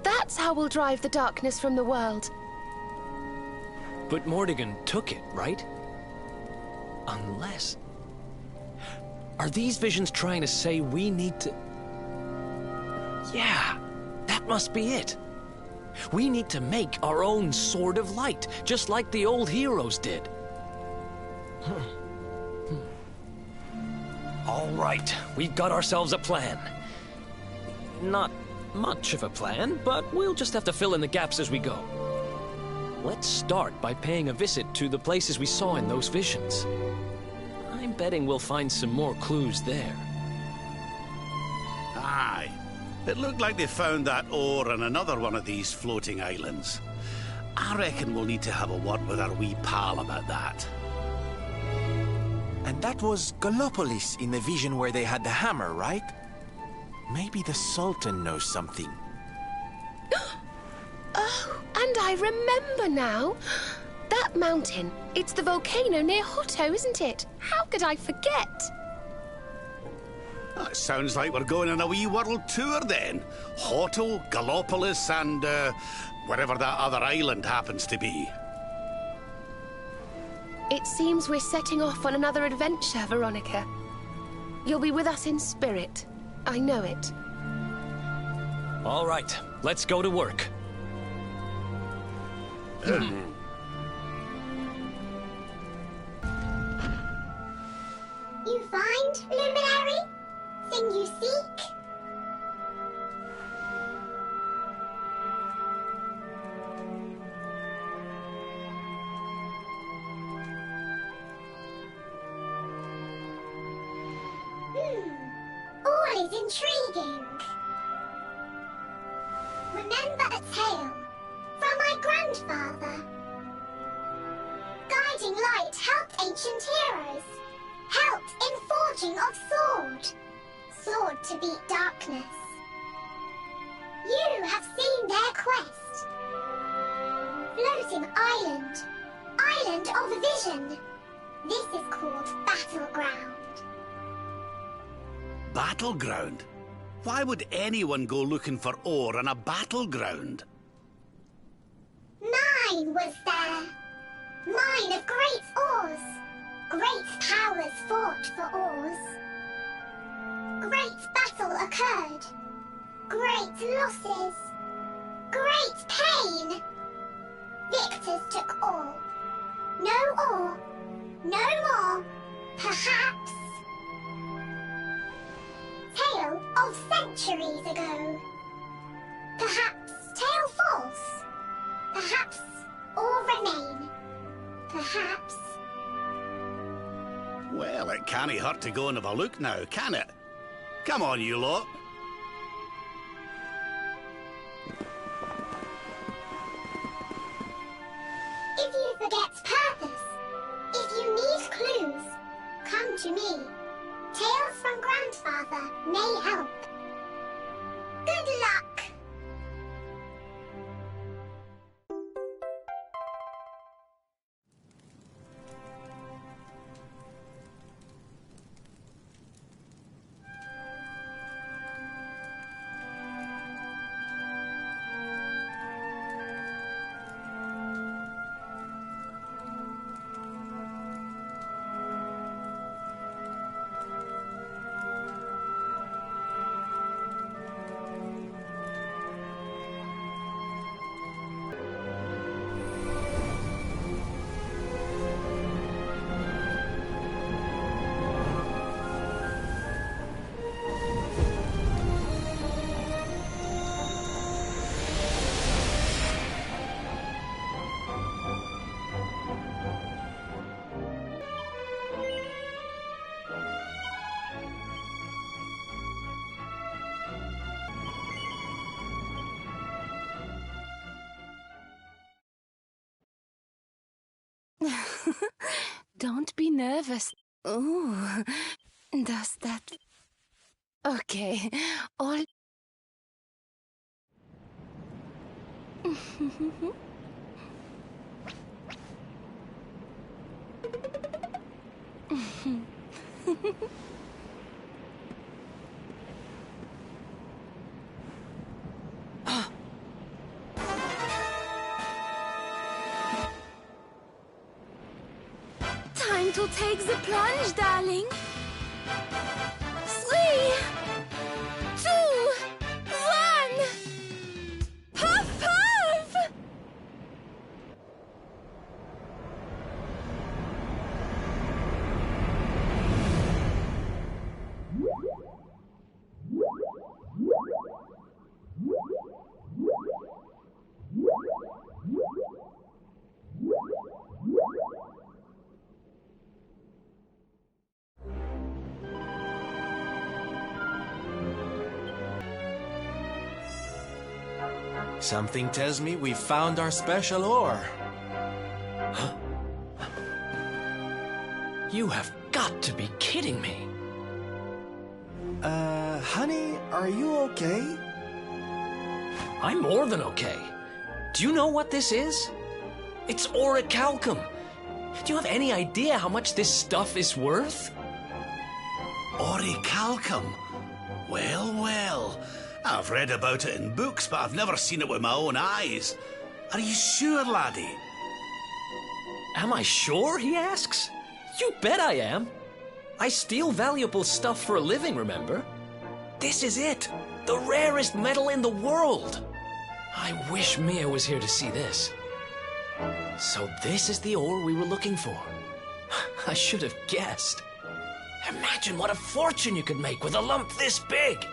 That's how we'll drive the darkness from the world. But Mordegon took it, right? Unless... Are these visions trying to say we need to... Yeah, that must be it. We need to make our own Sword of Light, just like the old heroes did. All right, we've got ourselves a plan. Not much of a plan, but we'll just have to fill in the gaps as we go. Let's start by paying a visit to the places we saw in those visions. I'm betting we'll find some more clues there. Aye. It looked like they found that ore on another one of these floating islands. I reckon we'll need to have a word with our wee pal about that. And that was Gallopolis in the vision where they had the hammer, right? Maybe the Sultan knows something. Oh, and I remember now. That mountain, it's the volcano near Hotto, isn't it? How could I forget? That sounds like we're going on a wee world tour then. Hotto, Gallopolis, and wherever that other island happens to be. It seems we're setting off on another adventure, Veronica. You'll be with us in spirit. I know it. All right, let's go to work. You find, Luminary? Thing you seek? All is intriguing. Remember a tale from my grandfather. Guiding light helped ancient heroes. Helped in forging of sword. Sword to beat darkness. You have seen their quest. Floating island. Island of vision. This is called Battleground. Battleground? Why would anyone go looking for ore on a battleground? Mine was there. Mine of great ores. Great powers fought for ores. Great battle occurred. Great losses. Great pain. Victors took all. No ore. No more. Perhaps. Tale of centuries ago. Perhaps tale false. Perhaps all remain. Perhaps. Well, it can't hurt to go and have a look now, can it? Come on, you lot. If you forget purpose, if you need clues, come to me. Tales from Grandfather may help. Good luck! Don't be nervous. Oh, does that... Okay, all... Time to take the plunge, darling. 3, 2, 1. Puff, puff! Something tells me we found our special ore. You have got to be kidding me. Honey, are you okay? I'm more than okay. Do you know what this is? It's orichalcum. Do you have any idea how much this stuff is worth? Orichalcum? Well, well. I've read about it in books, but I've never seen it with my own eyes. Are you sure, laddie? Am I sure, he asks? You bet I am. I steal valuable stuff for a living, remember? This is it. The rarest metal in the world. I wish Mia was here to see this. So this is the ore we were looking for. I should have guessed. Imagine what a fortune you could make with a lump this big.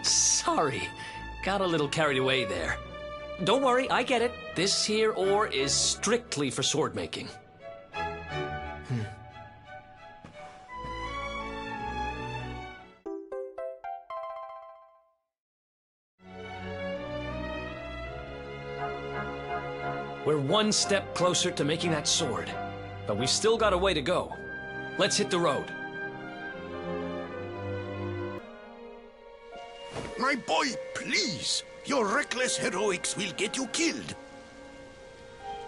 Sorry. Got a little carried away there. Don't worry, I get it. This here ore is strictly for sword making. We're one step closer to making that sword, but we've still got a way to go. Let's hit the road. My boy, please! Your reckless heroics will get you killed.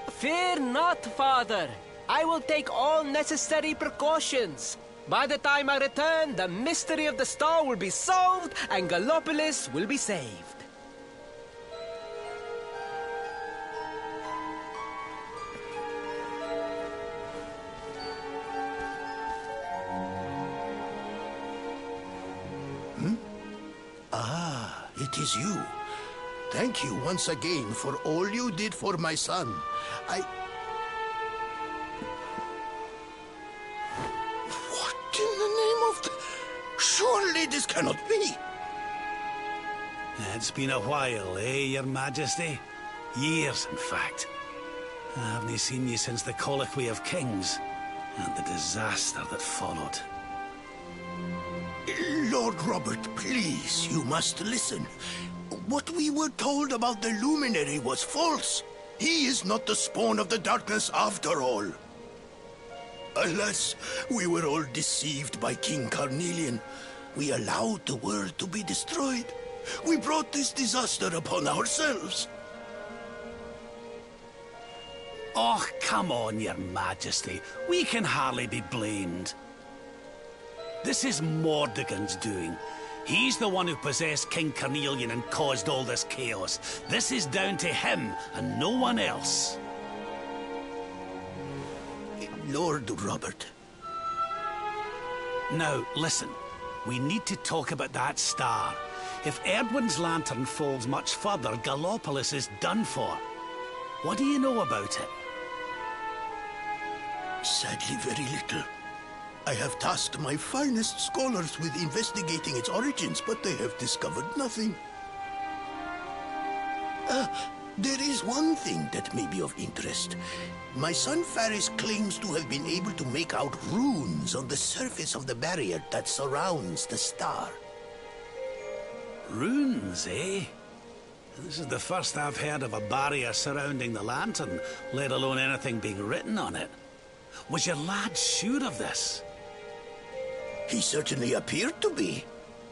Fear not, father. I will take all necessary precautions. By the time I return, the mystery of the star will be solved and Gallopolis will be saved. It is you. Thank you once again for all you did for my son. What in the name of the... Surely this cannot be. It's been a while, Your Majesty? Years, in fact. I haven't seen you since the Colloquy of Kings and the disaster that followed. Lord Robert, please, you must listen. What we were told about the Luminary was false. He is not the spawn of the darkness after all. Alas, we were all deceived by King Carnelian. We allowed the world to be destroyed. We brought this disaster upon ourselves. Oh, come on, Your Majesty. We can hardly be blamed. This is Mordegon's doing. He's the one who possessed King Carnelian and caused all this chaos. This is down to him and no one else. Lord Robert. Now, listen. We need to talk about that star. If Erdwin's lantern falls much further, Gallopolis is done for. What do you know about it? Sadly, very little. I have tasked my finest scholars with investigating its origins, but they have discovered nothing. There is one thing that may be of interest. My son Faris claims to have been able to make out runes on the surface of the barrier that surrounds the star. Runes, eh? This is the first I've heard of a barrier surrounding the lantern, let alone anything being written on it. Was your lad sure of this? He certainly appeared to be.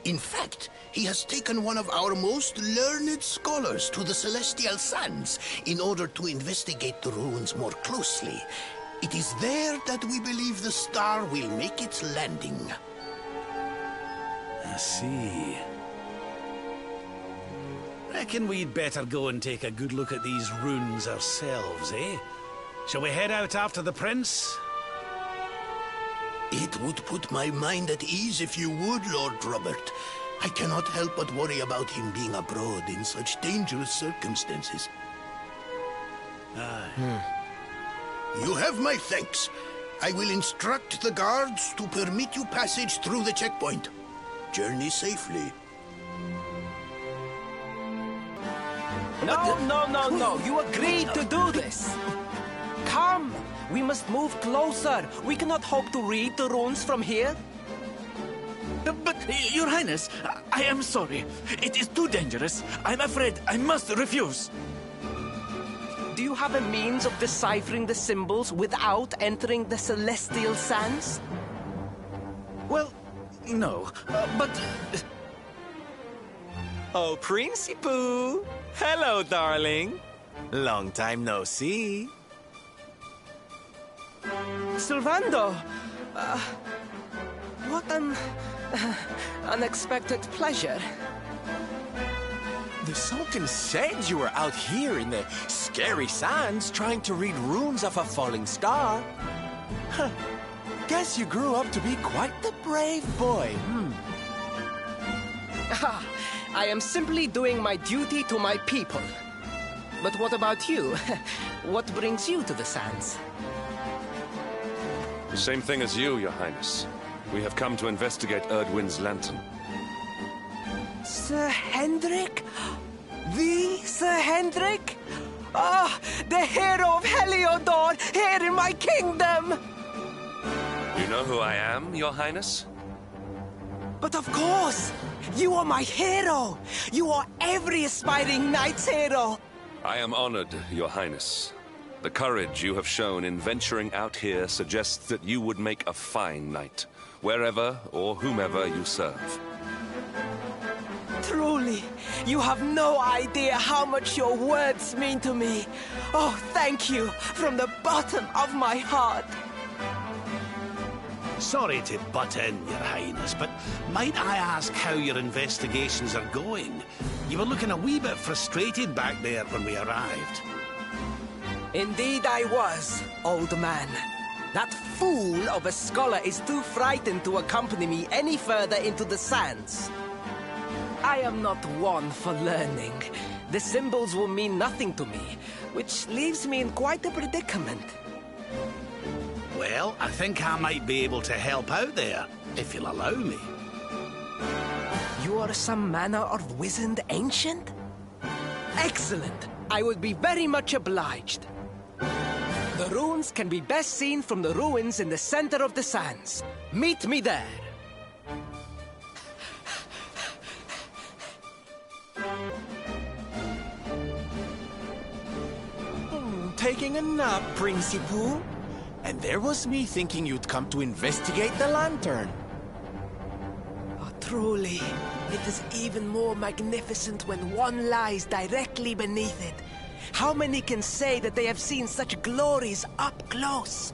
In fact, he has taken one of our most learned scholars to the Celestial Sands in order to investigate the ruins more closely. It is there that we believe the star will make its landing. I see. Reckon we'd better go and take a good look at these ruins ourselves, eh? Shall we head out after the prince? It would put my mind at ease if you would, Lord Robert. I cannot help but worry about him being abroad in such dangerous circumstances. You have my thanks. I will instruct the guards to permit you passage through the checkpoint. Journey safely. No. You agreed to do this. Come. We must move closer. We cannot hope to read the runes from here. But, Your Highness, I am sorry. It is too dangerous. I'm afraid I must refuse. Do you have a means of deciphering the symbols without entering the Celestial Sands? Well, no, but... Oh, Princey Pooh! Hello, darling. Long time no see. Sylvando! What an... unexpected pleasure. The Sultan said you were out here in the scary sands trying to read runes of a falling star. Huh. Guess you grew up to be quite the brave boy, I am simply doing my duty to my people. But what about you? What brings you to the sands? The same thing as you, Your Highness. We have come to investigate Erdwin's lantern. Sir Hendrik? The Sir Hendrik? Ah, the hero of Heliodor, here in my kingdom! You know who I am, Your Highness? But of course! You are my hero! You are every aspiring knight's hero! I am honored, Your Highness. The courage you have shown in venturing out here suggests that you would make a fine knight, wherever or whomever you serve. Truly, you have no idea how much your words mean to me. Oh, thank you from the bottom of my heart. Sorry to butt in, Your Highness, but might I ask how your investigations are going? You were looking a wee bit frustrated back there when we arrived. Indeed I was, old man. That fool of a scholar is too frightened to accompany me any further into the sands. I am not one for learning. The symbols will mean nothing to me, which leaves me in quite a predicament. Well, I think I might be able to help out there, if you'll allow me. You are some manner of wizened ancient? Excellent! I would be very much obliged. The runes can be best seen from the ruins in the center of the sands. Meet me there. Taking a nap, Princey Pooh. And there was me thinking you'd come to investigate the lantern. Oh, truly, it is even more magnificent when one lies directly beneath it. How many can say that they have seen such glories up close?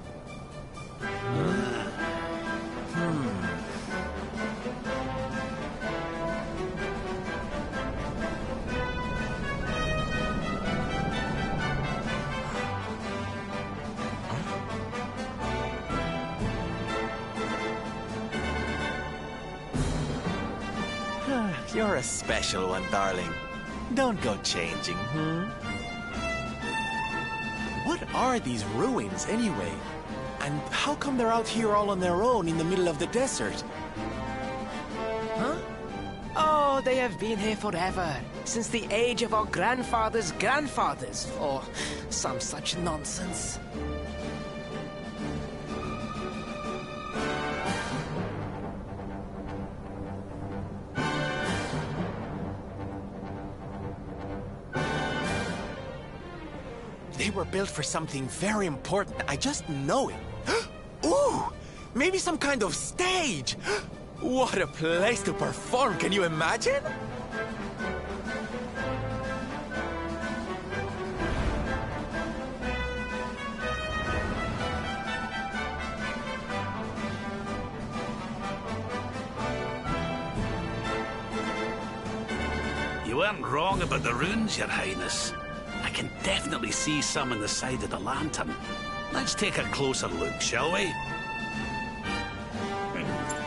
You're a special one, darling. Don't go changing, What are these ruins, anyway? And how come they're out here all on their own in the middle of the desert? Huh? Oh, they have been here forever. Since the age of our grandfathers' grandfathers, or some such nonsense. They were built for something very important. I just know it. Ooh! Maybe some kind of stage! What a place to perform, can you imagine? You weren't wrong about the runes, Your Highness. I can definitely see some on the side of the lantern. Let's take a closer look, shall we? You can see me?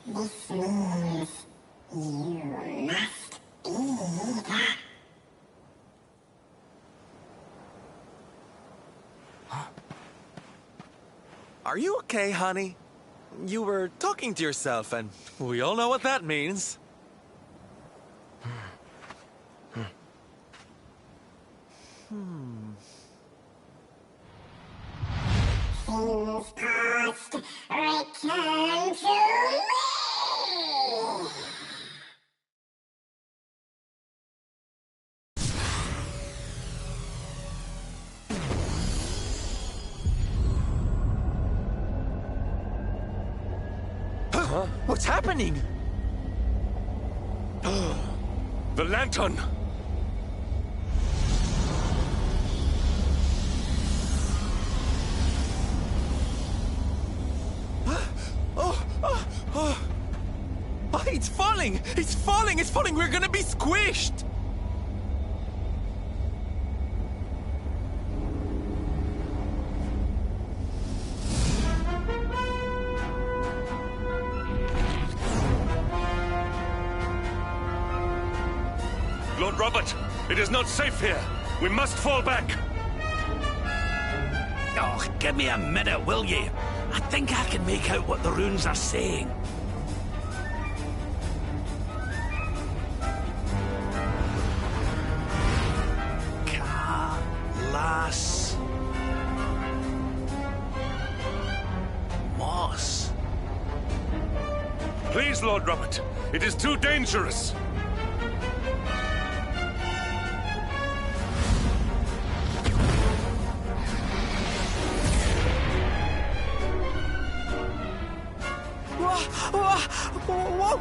This means you must be that. Are you okay, honey? You were talking to yourself, and we all know what that means. Things past, return to me! Huh? What's happening? The lantern! Oh, it's falling! It's falling! It's falling! We're gonna be squished! Lord Robert, it is not safe here. We must fall back. Oh, give me a minute, will ye? I think I can make out what the runes are saying. Las Moss. Please, Lord Robert, it is too dangerous.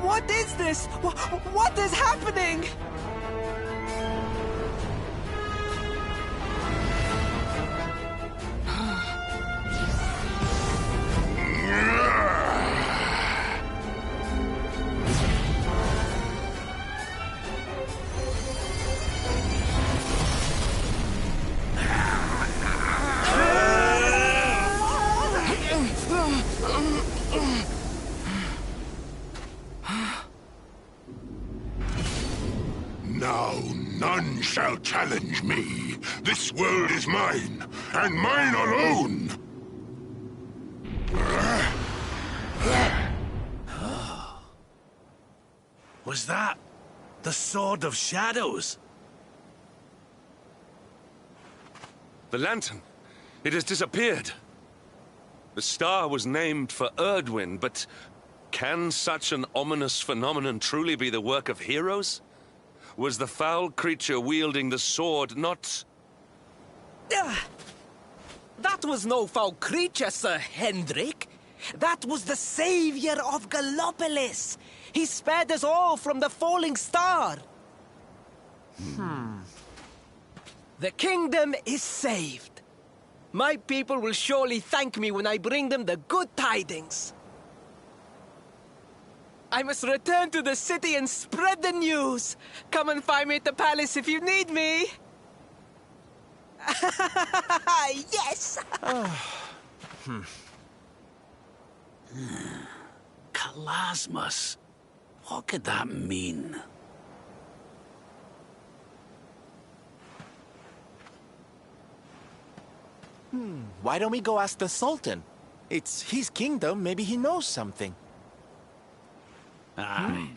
What is this? What is happening? Now none shall challenge me. This world is mine, and mine alone. Was that the Sword of Shadows? The lantern. It has disappeared. The star was named for Erdwin, but can such an ominous phenomenon truly be the work of heroes? Was the foul creature wielding the sword not... That was no foul creature, Sir Hendrik. That was the savior of Gallopolis. He spared us all from the falling star. The kingdom is saved. My people will surely thank me when I bring them the good tidings. I must return to the city and spread the news. Come and find me at the palace if you need me. Yes! Kalasmus. What could that mean? Why don't we go ask the Sultan? It's his kingdom, maybe he knows something. Aye.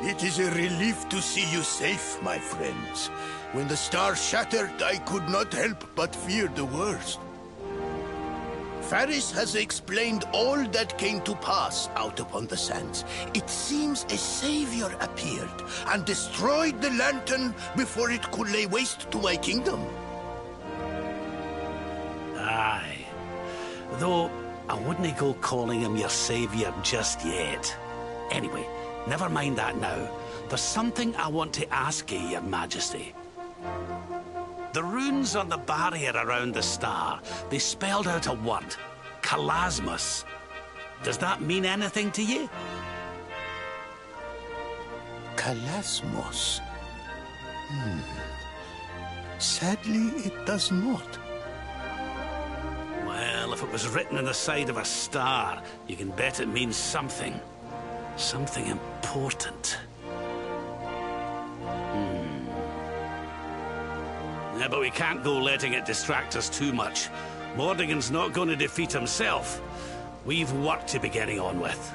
It is a relief to see you safe, my friends. When the star shattered, I could not help but fear the worst. Faris has explained all that came to pass out upon the sands. It seems a savior appeared and destroyed the lantern before it could lay waste to my kingdom. Aye. Though, I wouldn't go calling him your savior just yet. Anyway, never mind that now. There's something I want to ask you, Your Majesty. The runes on the barrier around the star, they spelled out a word. Kalasmus. Does that mean anything to you? Kalasmos. Sadly, it does not. Well, if it was written on the side of a star, you can bet it means something. Something important. Yeah, but we can't go letting it distract us too much. Mordigan's not going to defeat himself. We've work to be getting on with.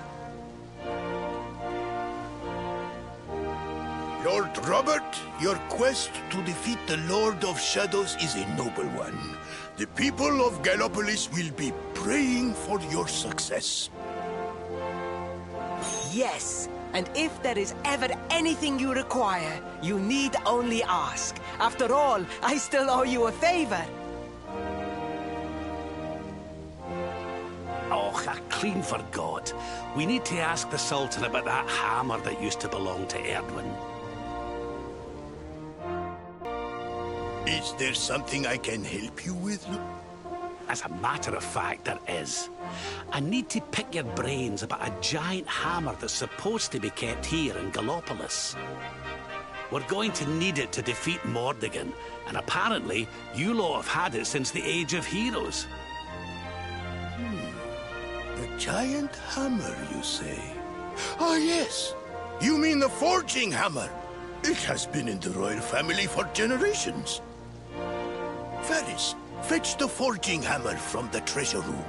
Lord Robert, your quest to defeat the Lord of Shadows is a noble one. The people of Gallopolis will be praying for your success. Yes, and if there is ever anything you require, you need only ask. After all, I still owe you a favor. Oh, I clean forgot. We need to ask the Sultan about that hammer that used to belong to Erdwin. Is there something I can help you with? As a matter of fact, there is. I need to pick your brains about a giant hammer that's supposed to be kept here in Gallopolis. We're going to need it to defeat Mordigan, and apparently you lot have had it since the Age of Heroes. A giant hammer, you say? Ah, yes. You mean the forging hammer? It has been in the royal family for generations. Faris, fetch the forging hammer from the treasure room.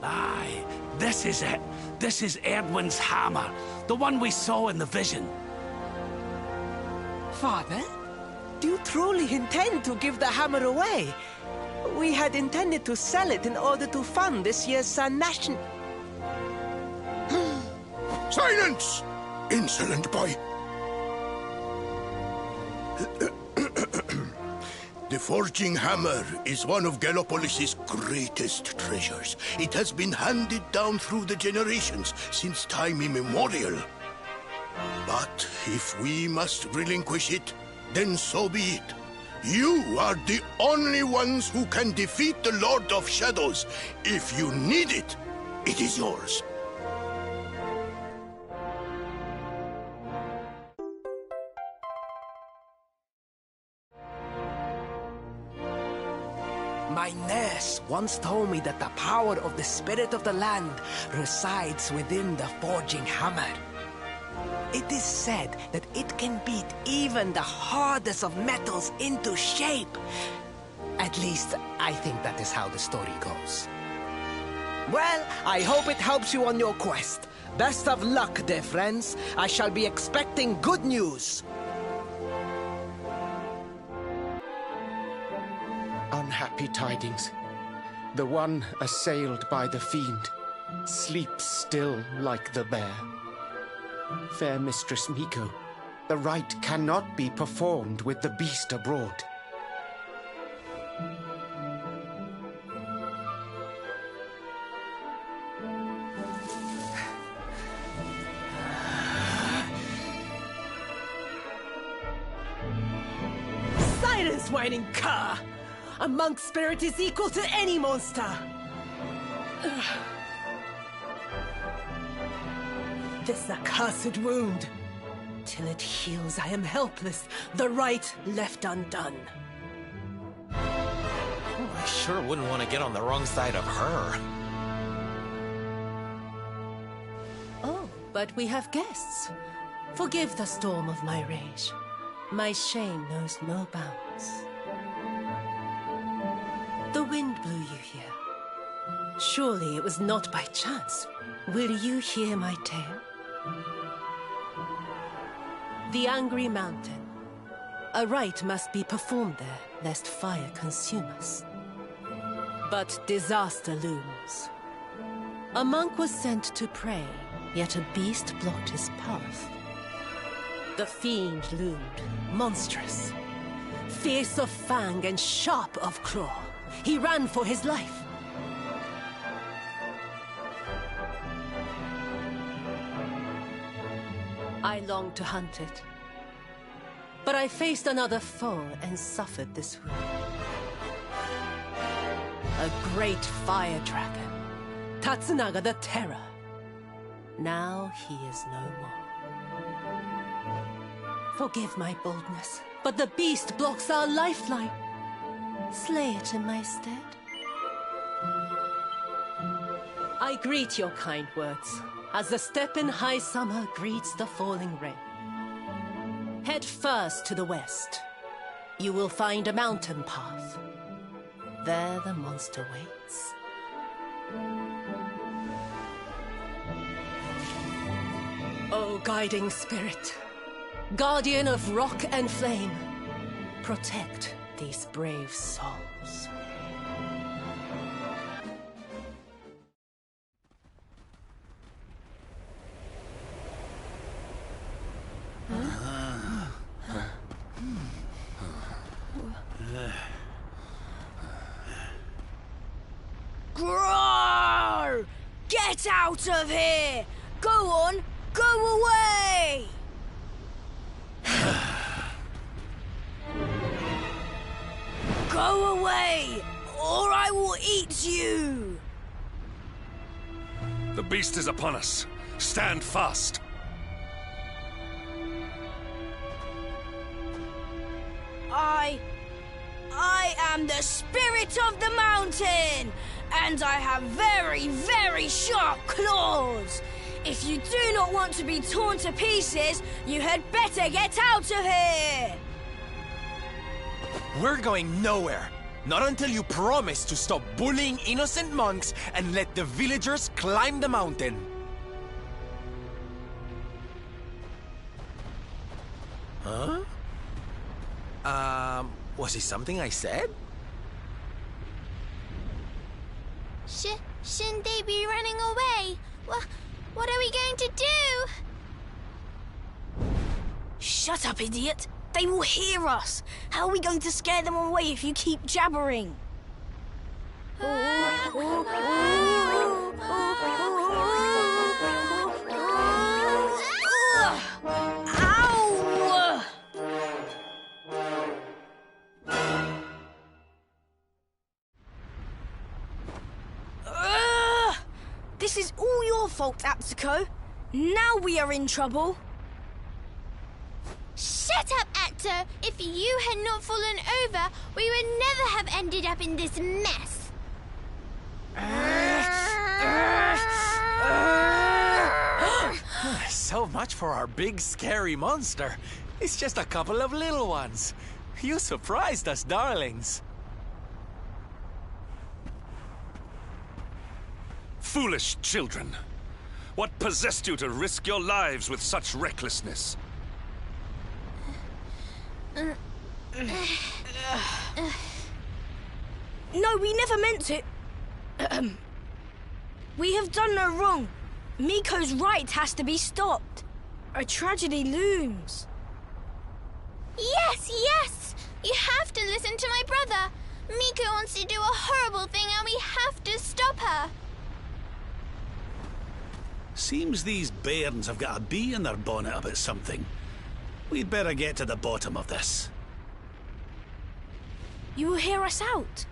Aye, this is it. This is Erdwin's hammer, the one we saw in the vision. Father, do you truly intend to give the hammer away? We had intended to sell it in order to fund this year's Sun Nation. Silence! Insolent boy! The forging hammer is one of Gallopolis' greatest treasures. It has been handed down through the generations since time immemorial. But if we must relinquish it, then so be it. You are the only ones who can defeat the Lord of Shadows. If you need it, it is yours. My nurse once told me that the power of the spirit of the land resides within the forging hammer. It is said that it can beat even the hardest of metals into shape. At least, I think that is how the story goes. Well, I hope it helps you on your quest. Best of luck, dear friends. I shall be expecting good news. Unhappy tidings. The one assailed by the fiend sleeps still like the bear. Fair Mistress Miko, the rite cannot be performed with the beast abroad. Silence, whining cur! A monk spirit is equal to any monster! This accursed wound. Till it heals, I am helpless. The rite left undone. I sure wouldn't want to get on the wrong side of her. Oh, but we have guests. Forgive the storm of my rage. My shame knows no bounds. The wind blew you here. Surely it was not by chance. Will you hear my tale? The Angry Mountain. A rite must be performed there, lest fire consume us. But disaster looms. A monk was sent to pray, yet a beast blocked his path. The fiend loomed, monstrous. Fierce of fang and sharp of claw. He ran for his life. I longed to hunt it. But I faced another foe and suffered this wound. A great fire dragon. Tatsunaga the Terror. Now he is no more. Forgive my boldness, but the beast blocks our lifeline. Slay it in my stead. I greet your kind words, as the steppe in high summer greets the falling rain. Head first to the west. You will find a mountain path. There the monster waits. O guiding spirit, guardian of rock and flame, protect these brave souls. Groar! Get out of here! Go on, go away! Go away, or I will eat you! The beast is upon us. Stand fast. I am the spirit of the mountain, and I have very, very sharp claws. If you do not want to be torn to pieces, you had better get out of here! We're going nowhere. Not until you promise to stop bullying innocent monks and let the villagers climb the mountain. Huh? Was it something I said? Shouldn't they be running away? What are we going to do? Shut up, idiot! They will hear us! How are we going to scare them away if you keep jabbering? Ow! This is all your fault, Atsuko. Now we are in trouble. Shut up, Actor! If you had not fallen over, we would never have ended up in this mess. So much for our big, scary monster. It's just a couple of little ones. You surprised us, darlings. Foolish children. What possessed you to risk your lives with such recklessness? No, we never meant to. We have done no wrong. Miko's right has to be stopped. A tragedy looms. Yes, yes! You have to listen to my brother. Miko wants to do a horrible thing and we have to stop her. Seems these bairns have got a bee in their bonnet about something. We'd better get to the bottom of this. You will hear us out.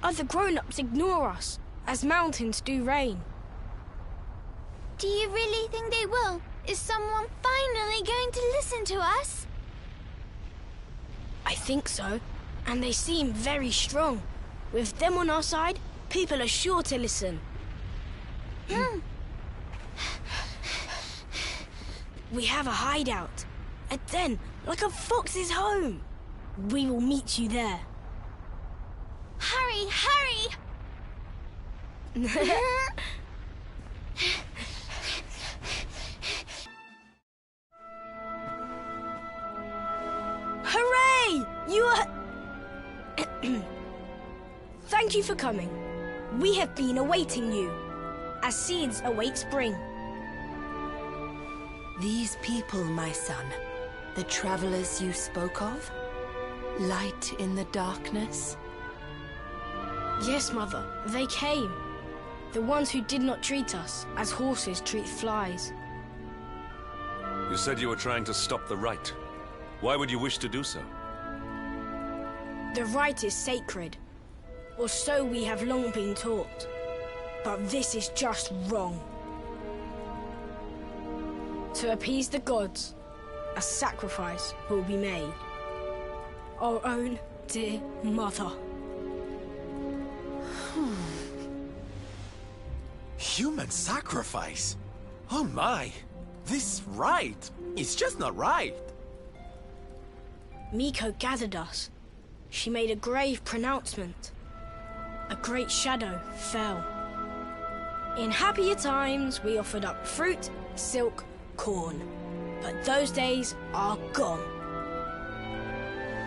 Other grown-ups ignore us, as mountains do rain. Do you really think they will? Is someone finally going to listen to us? I think so, and they seem very strong. With them on our side, people are sure to listen. We have a hideout, a den, like a fox's home. We will meet you there. Hurry, hurry! Hooray! You are... Thank you for coming. We have been awaiting you, as seeds await spring. These people, my son, the travelers you spoke of? Light in the darkness? Yes, Mother, they came. The ones who did not treat us as horses treat flies. You said you were trying to stop the rite. Why would you wish to do so? The rite is sacred, or so we have long been taught. But this is just wrong. To appease the gods, a sacrifice will be made. Our own dear mother. Human sacrifice? Oh my! This rite is just not right. Miko gathered us. She made a grave pronouncement. A great shadow fell. In happier times, we offered up fruit, silk, corn. But those days are gone.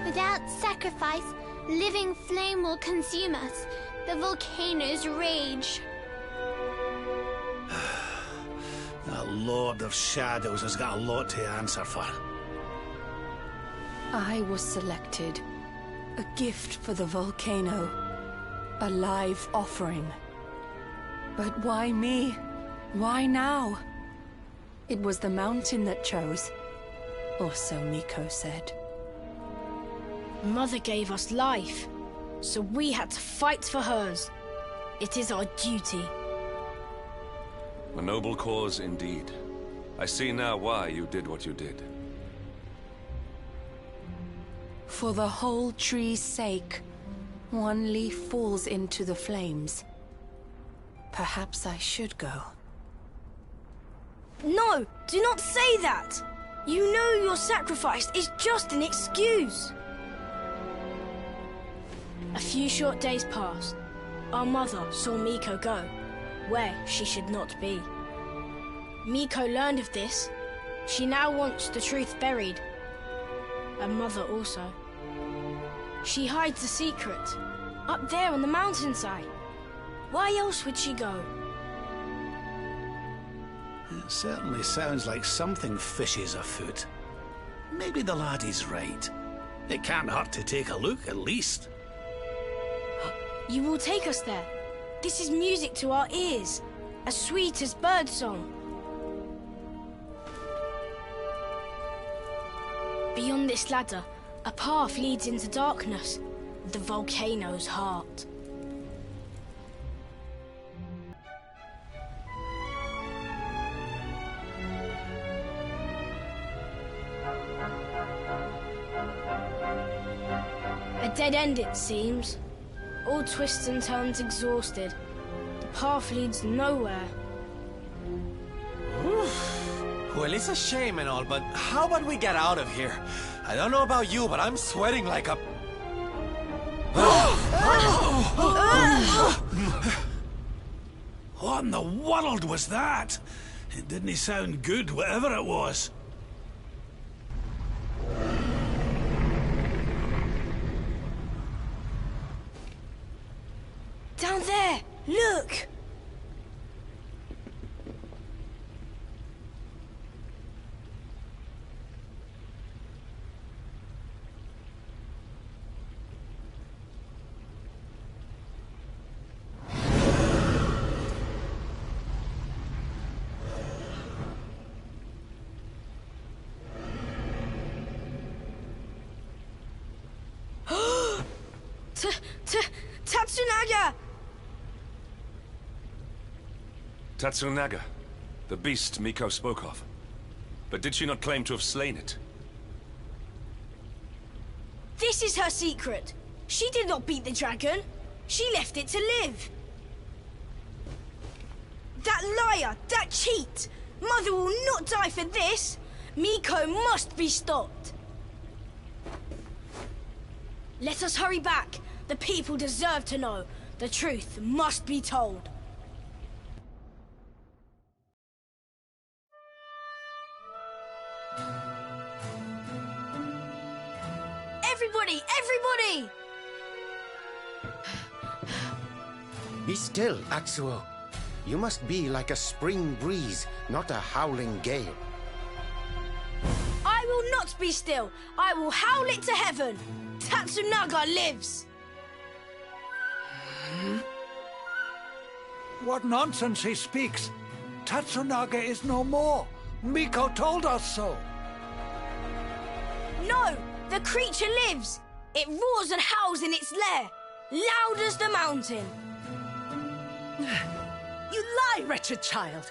Without sacrifice, living flame will consume us. The volcanoes rage. The Lord of Shadows has got a lot to answer for. I was selected. A gift for the volcano. A live offering. But why me? Why now? It was the mountain that chose. Or so Miko said. Mother gave us life, so we had to fight for hers. It is our duty. A noble cause indeed. I see now why you did what you did. For the whole tree's sake, one leaf falls into the flames. Perhaps I should go. No, do not say that! You know your sacrifice is just an excuse. A few short days passed. Our mother saw Miko go, where she should not be. Miko learned of this. She now wants the truth buried. And Mother also. She hides the secret, up there on the mountainside. Why else would she go? It certainly sounds like something fishy's afoot. Maybe the laddie's right. It can't hurt to take a look, at least. You will take us there. This is music to our ears, as sweet as birdsong. Beyond this ladder, a path leads into darkness, the volcano's heart. A dead end, it seems. All twists and turns exhausted. The path leads nowhere. Well, it's a shame and all, but how about we get out of here? I don't know about you, but I'm sweating like a... What in the world was that? It didn't sound good, whatever it was. Down there! Look! Tatsunaga! Tatsunaga, the beast Miko spoke of. But did she not claim to have slain it? This is her secret. She did not beat the dragon. She left it to live. That liar! That cheat! Mother will not die for this! Miko must be stopped! Let us hurry back. The people deserve to know. The truth must be told. Everybody! Everybody! Be still, Atsuo. You must be like a spring breeze, not a howling gale. I will not be still. I will howl it to heaven. Tatsunaga lives! What nonsense he speaks! Tatsunaga is no more! Miko told us so! No! The creature lives! It roars and howls in its lair, loud as the mountain. You lie, wretched child!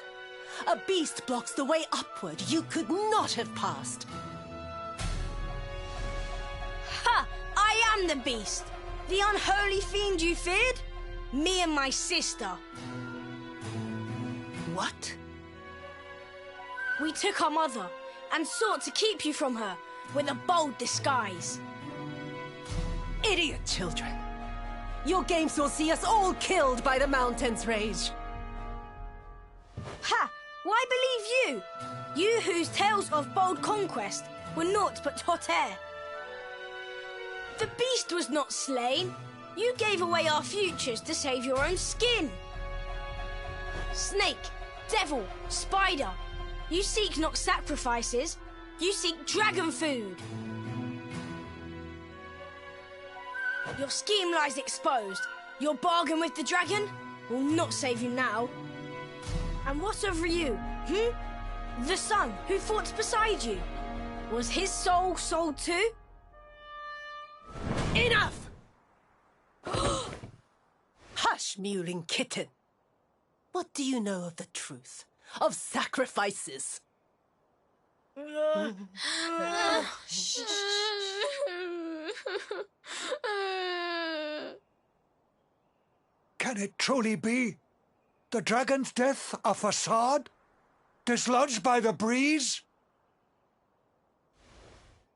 A beast blocks the way upward. You could not have passed. Ha! I am the beast! The unholy fiend you feared? Me and my sister. What? We took our mother and sought to keep you from her with a bold disguise. Idiot children! Your games will see us all killed by the mountain's rage. Ha! Why believe you? You whose tales of bold conquest were naught but hot air. The beast was not slain. You gave away our futures to save your own skin. Snake, devil, spider. You seek not sacrifices. You seek dragon food. Your scheme lies exposed. Your bargain with the dragon will not save you now. And what of Ryu, The son who fought beside you. Was his soul sold too? Enough! Hush, mewling kitten. What do you know of the truth? Of sacrifices? Can it truly be? The dragon's death a facade? Dislodged by the breeze?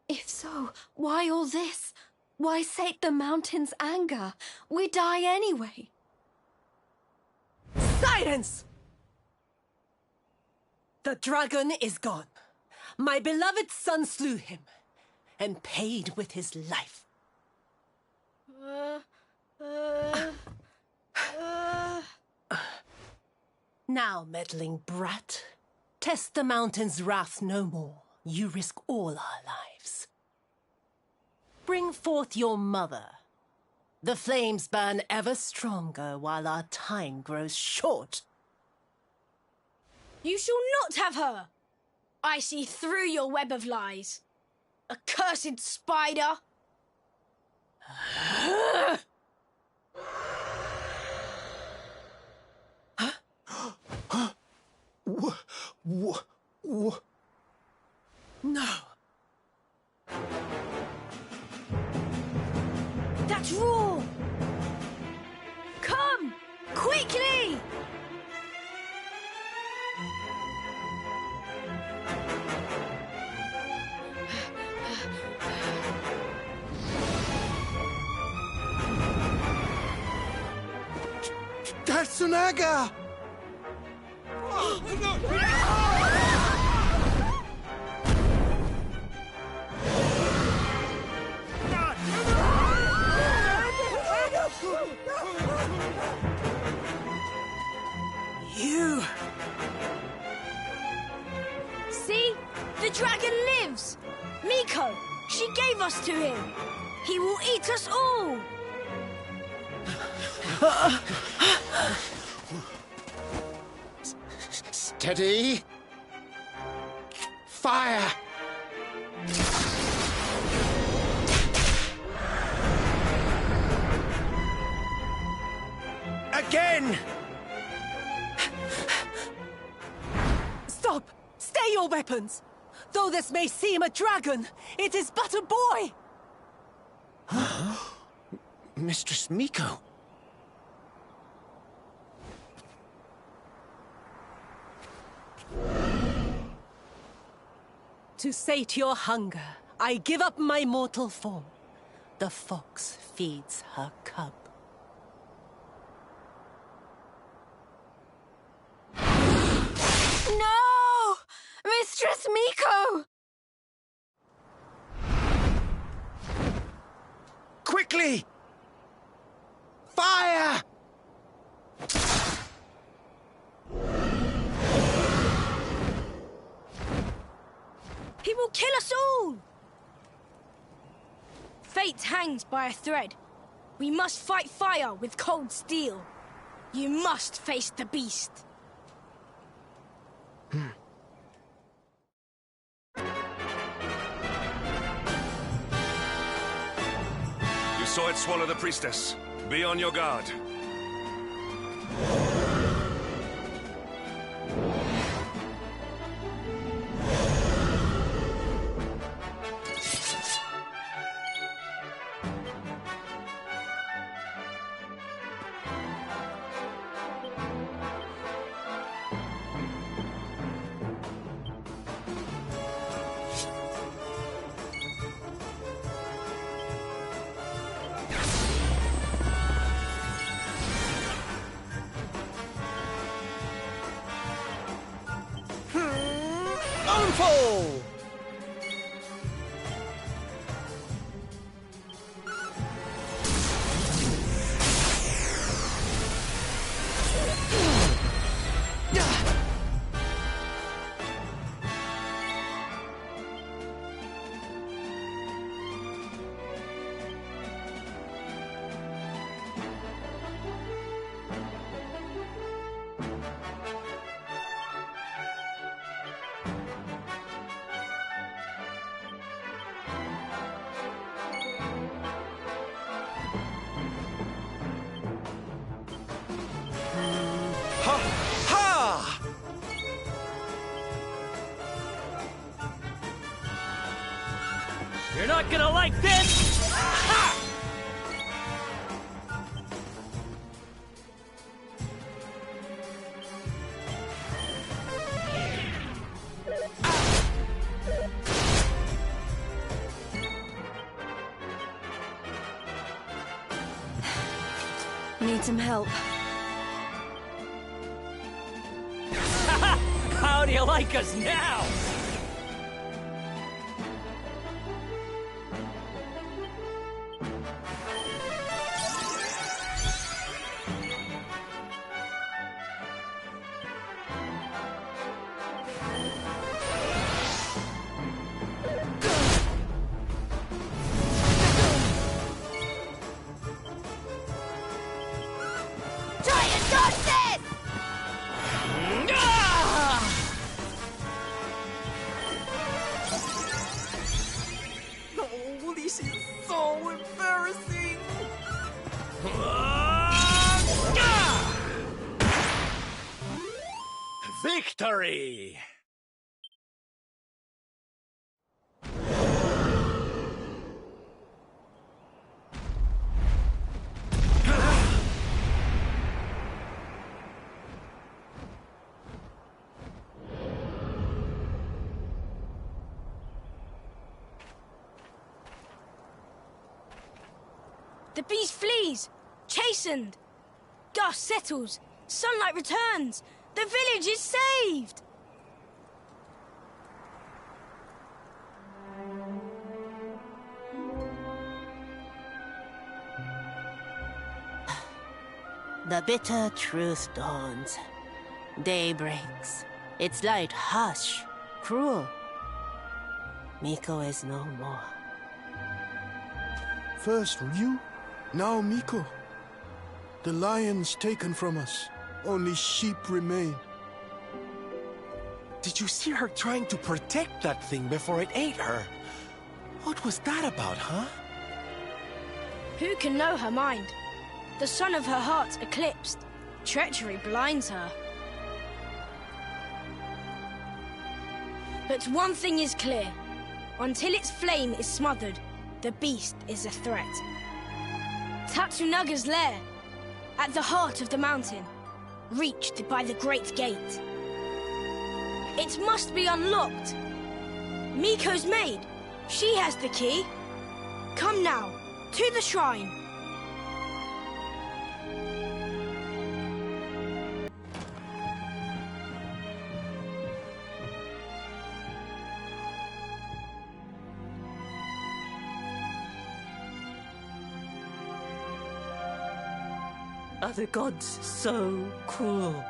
If so, why all this? Why sate the mountain's anger? We die anyway. Silence! The dragon is gone. My beloved son slew him, and paid with his life. Now, meddling brat, test the mountain's wrath no more. You risk all our lives. Bring forth your mother. The flames burn ever stronger while our time grows short. You shall not have her! I see through your web of lies. Accursed spider! No. That's raw! Come! Quickly! Hatsunaga! You! See? The dragon lives! Miko! She gave us to him! He will eat us all! Steady. Fire! Again! Stop! Stay your weapons! Though this may seem a dragon, it is but a boy! Mistress Miko. To sate your hunger, I give up my mortal form. The fox feeds her cub. No! Mistress Miko! Quickly! Fire! He will kill us all! Fate hangs by a thread. We must fight fire with cold steel. You must face the beast. You saw it swallow the priestess. Be on your guard. Downfall! You're not gonna like this! Ha! Need some help. How do you like us now? Oh, this is so embarrassing! Victory! The beast flees, chastened. Dust settles, Sunlight returns! The village is saved! The bitter truth dawns. Day breaks. Its light harsh, cruel. Miko is no more. First Ryu, now Miko. The lion's taken from us. Only sheep remain. Did you see her trying to protect that thing before it ate her? What was that about, huh? Who can know her mind? The sun of her heart eclipsed. Treachery blinds her. But one thing is clear. Until its flame is smothered, the beast is a threat. Tatsunaga's lair, at the heart of the mountain, reached by the great gate. It must be unlocked. Miko's maid, she has the key. Come now, to the shrine. Are the gods so cruel?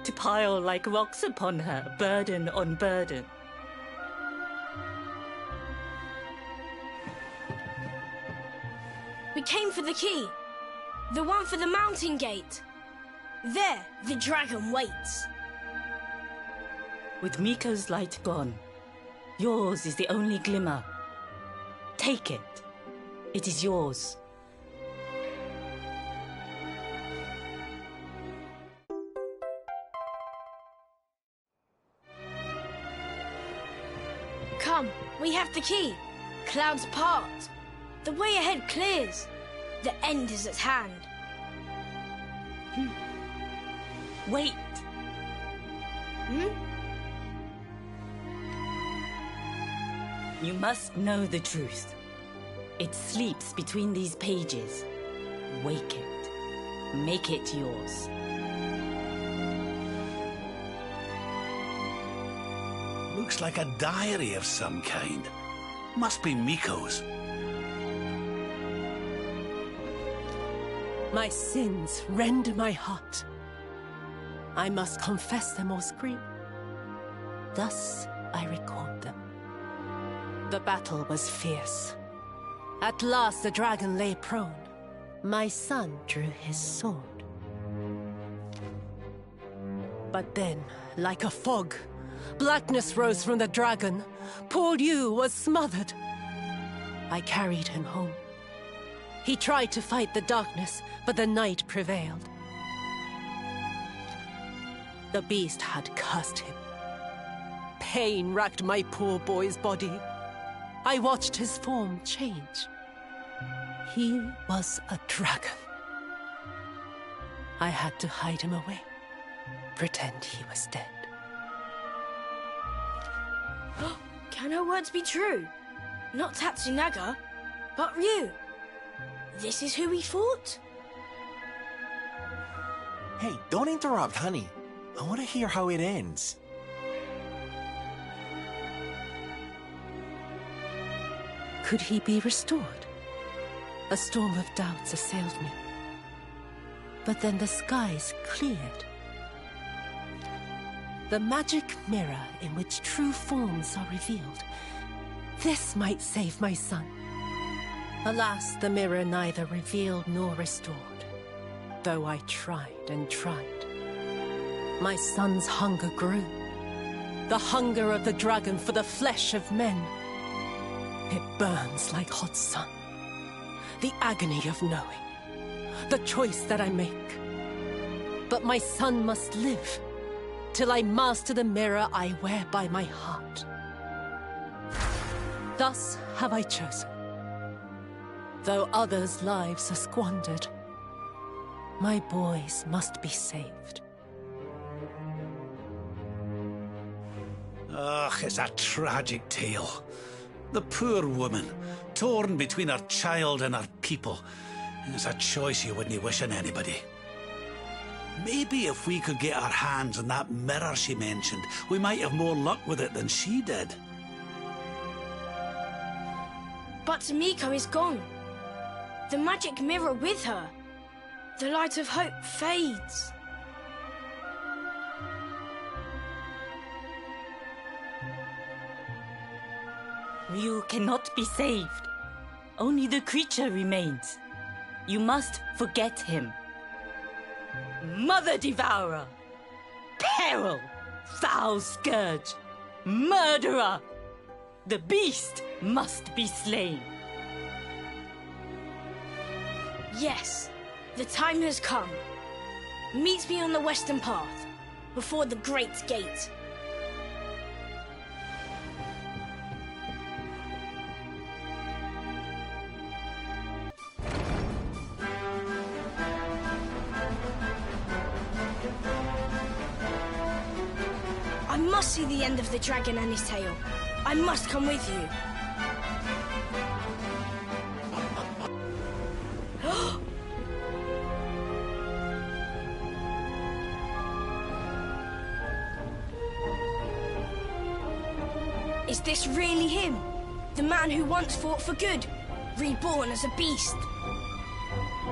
To pile like rocks upon her, burden on burden. We came for the key. The one for the mountain gate. There, the dragon waits. With Miko's light gone, yours is the only glimmer. Take it. It is yours. Come, we have the key. Clouds part. The way ahead clears. The end is at hand. Wait. You must know the truth. It sleeps between these pages. Wake it. Make it yours. Looks like a diary of some kind. Must be Miko's. My sins rend my heart. I must confess them or scream. Thus I record them. The battle was fierce. At last the dragon lay prone. My son drew his sword. But then, like a fog, blackness rose from the dragon. Poor Liu was smothered. I carried him home. He tried to fight the darkness, but the night prevailed. The beast had cursed him. Pain racked my poor boy's body. I watched his form change. He was a dragon. I had to hide him away, pretend he was dead. Can her words be true? Not Tatsunaga, but Ryu. This is who we fought? Hey, don't interrupt, honey. I want to hear how it ends. Could he be restored? A storm of doubts assailed me. But then the skies cleared. The magic mirror in which true forms are revealed. This might save my son. Alas, the mirror neither revealed nor restored, though I tried and tried. My son's hunger grew. The hunger of the dragon for the flesh of men. It burns like hot sun. The agony of knowing. The choice that I make. But my son must live, till I master the mirror I wear by my heart. Thus have I chosen. Though others' lives are squandered, my boys must be saved. Ugh, it's a tragic tale. The poor woman, torn between her child and her people. It's a choice you wouldn't wish on anybody. Maybe if we could get our hands on that mirror she mentioned, we might have more luck with it than she did. But Miko is gone. The magic mirror with her. The light of hope fades. You cannot be saved. Only the creature remains. You must forget him. Mother Devourer! Peril! Foul Scourge! Murderer! The beast must be slain. Yes, the time has come. Meet me on the western path, before the Great Gate. I must see the end of the dragon and his tail. I must come with you. Is this really him? The man who once fought for good, reborn as a beast?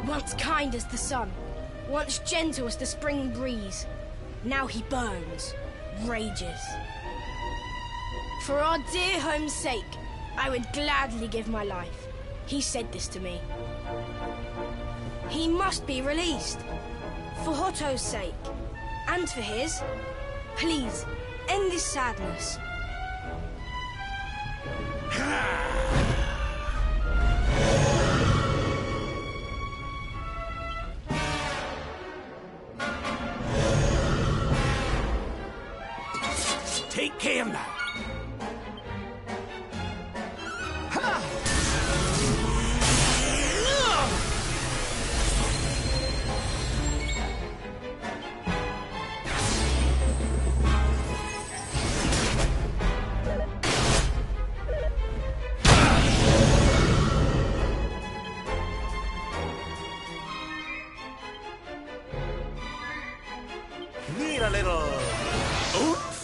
Once kind as the sun, once gentle as the spring breeze. Now he burns, rages. For our dear home's sake, I would gladly give my life. He said this to me. He must be released. For Hotto's sake, and for his. Please, end this sadness. Take care now. Need a little oomph.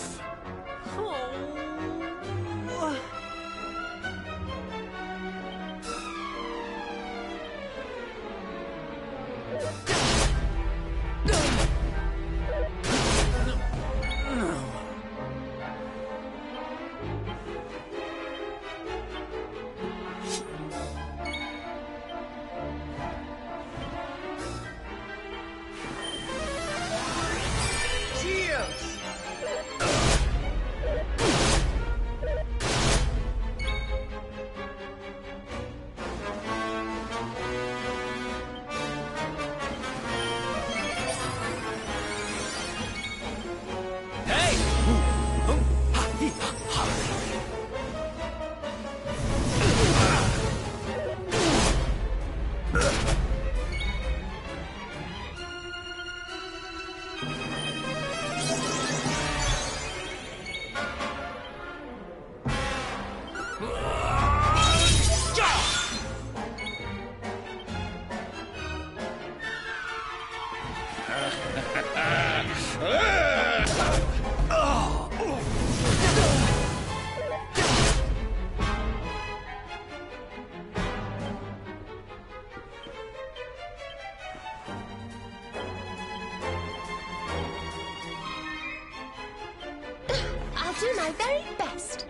I'll do my very best.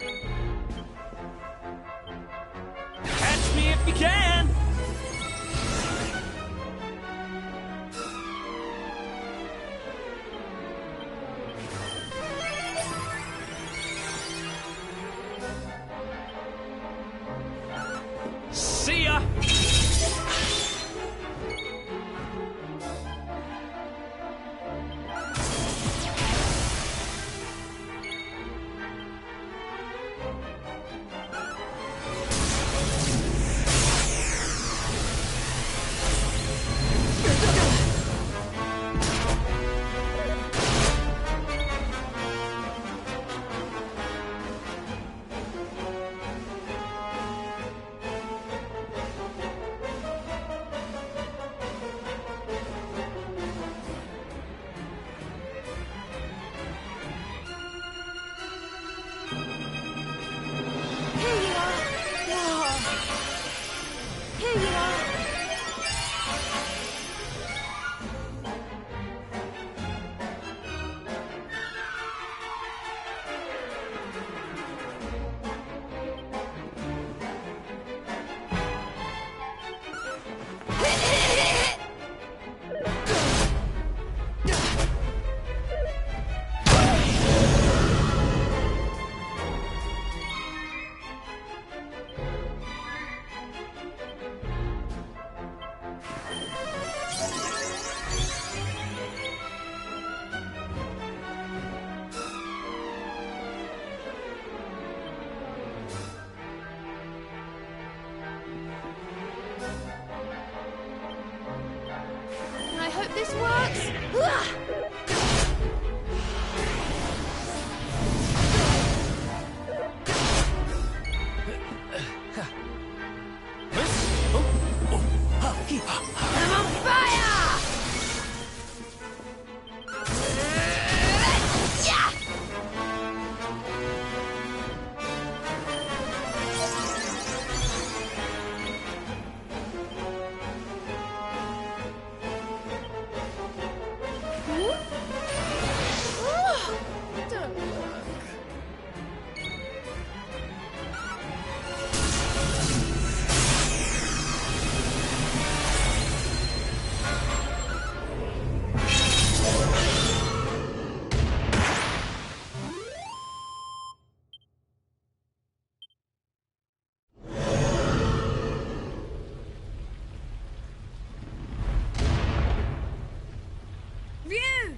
Catch me if you can! See ya! this works. Ugh! I'm on fire! Yeah! Don't look. Ryu!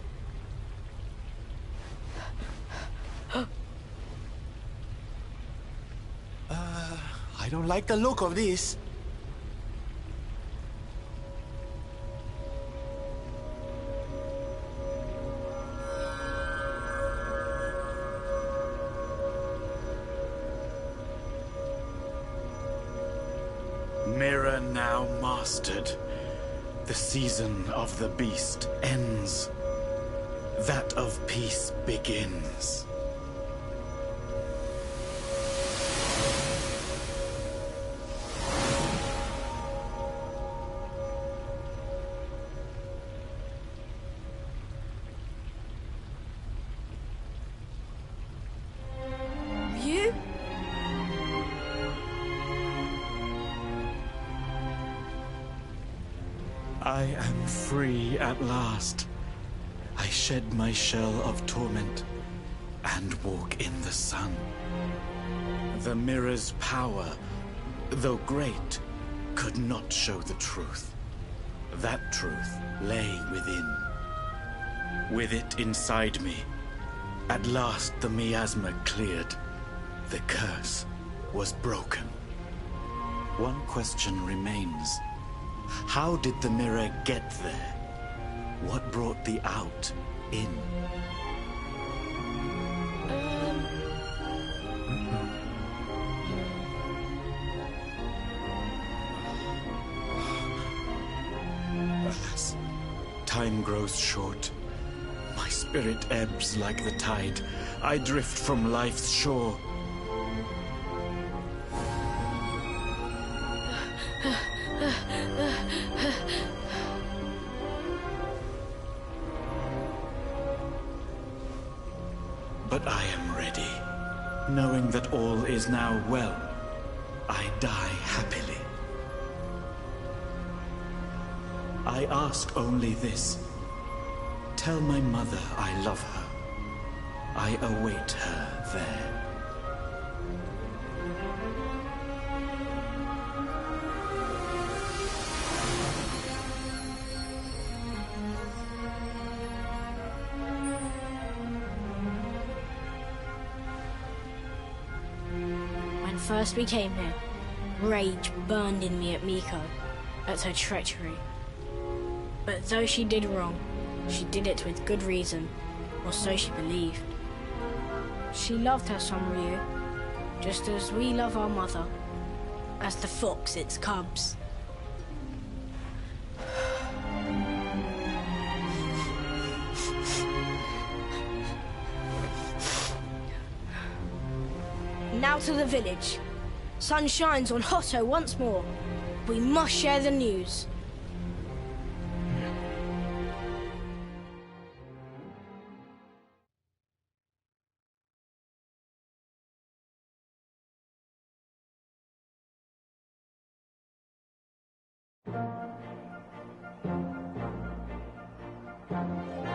I don't like the look of this. Mirror now mastered. The season of the beast ends. That of peace begins. Ryu? I am free at last. I shed my shell of torment and walk in the sun. The mirror's power, though great, could not show the truth. That truth lay within. With it inside me, at last the miasma cleared. The curse was broken. One question remains. How did the mirror get there? What brought the out in? Alas, time grows short. My spirit ebbs like the tide. I drift from life's shore. But I am ready. Knowing that all is now well, I die happily. I ask only this. Tell my mother I love her. I await her there. When first we came here, rage burned in me at Miko, at her treachery. But though she did wrong, she did it with good reason, or so she believed. She loved her son Ryu, just as we love our mother, as the fox its cubs. Now to the village. Sun shines on Hotto once more. We must share the news.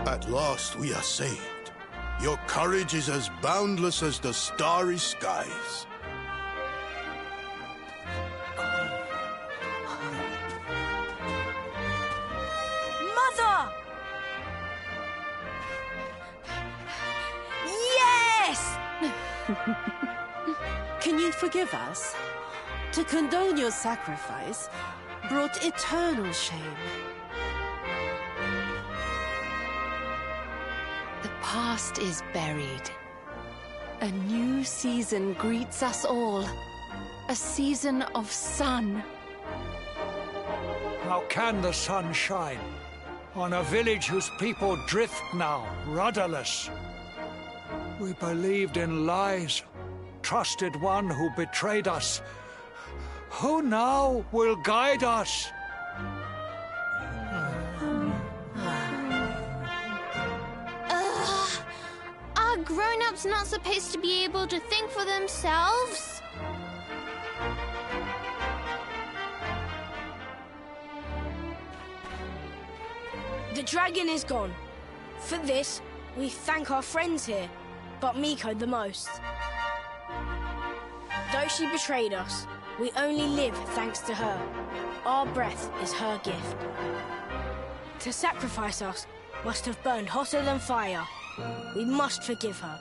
At last we are saved. Your courage is as boundless as the starry skies. Mother! Yes! Can you forgive us? To condone your sacrifice brought eternal shame. past is buried. A new season greets us all. A season of sun. How can the sun shine on a village whose people drift now, rudderless? We believed in lies, trusted one who betrayed us. Who now will guide us? Are grown-ups not supposed to be able to think for themselves? The dragon is gone. For this, we thank our friends here, but Miko the most. Though she betrayed us, we only live thanks to her. Our breath is her gift. To sacrifice us must have burned hotter than fire. We must forgive her.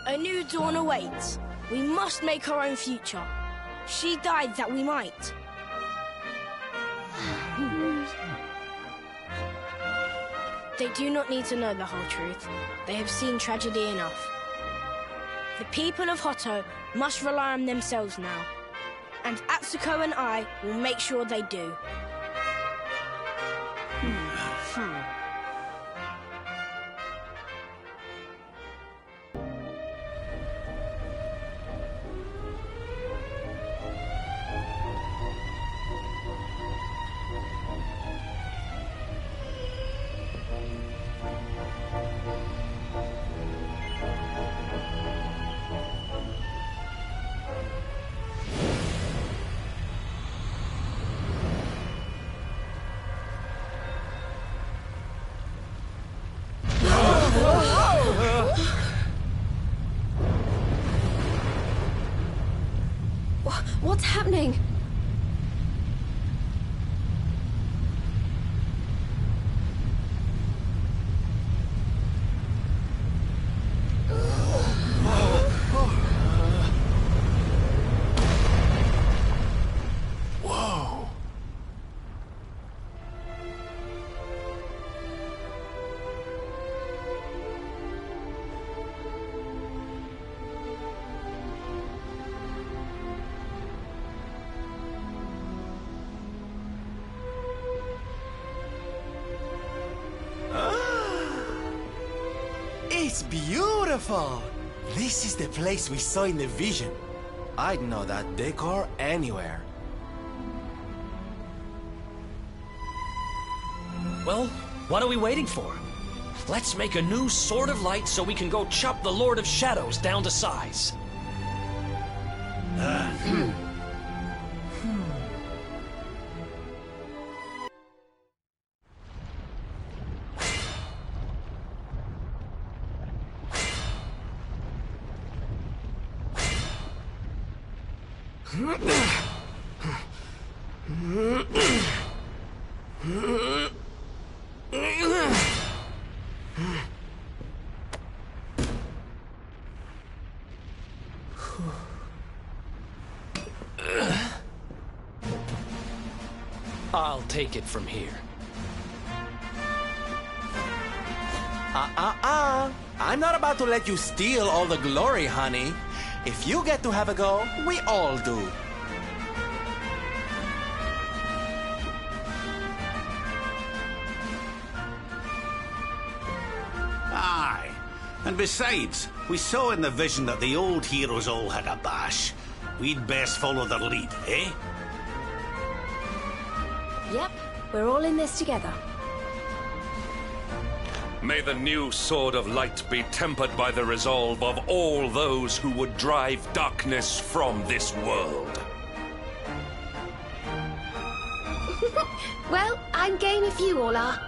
A new dawn awaits. We must make our own future. She died that we might. They do not need to know the whole truth. They have seen tragedy enough. The people of Hotto must rely on themselves now. And Atsuko and I will make sure they do. What's happening? Whoa. It's beautiful! This is the place we saw in the vision. I'd know that decor anywhere. Well, what are we waiting for? Let's make a new Sword of Light so we can go chop the Lord of Shadows down to size. I'll take it from here. I'm not about to let you steal all the glory, honey. If you get to have a go, we all do. Aye. And besides, we saw in the vision that the old heroes all had a bash. We'd best follow their lead, eh? Yep, we're all in this together. May the new Sword of Light be tempered by the resolve of all those who would drive darkness from this world. Well, I'm game if you all are.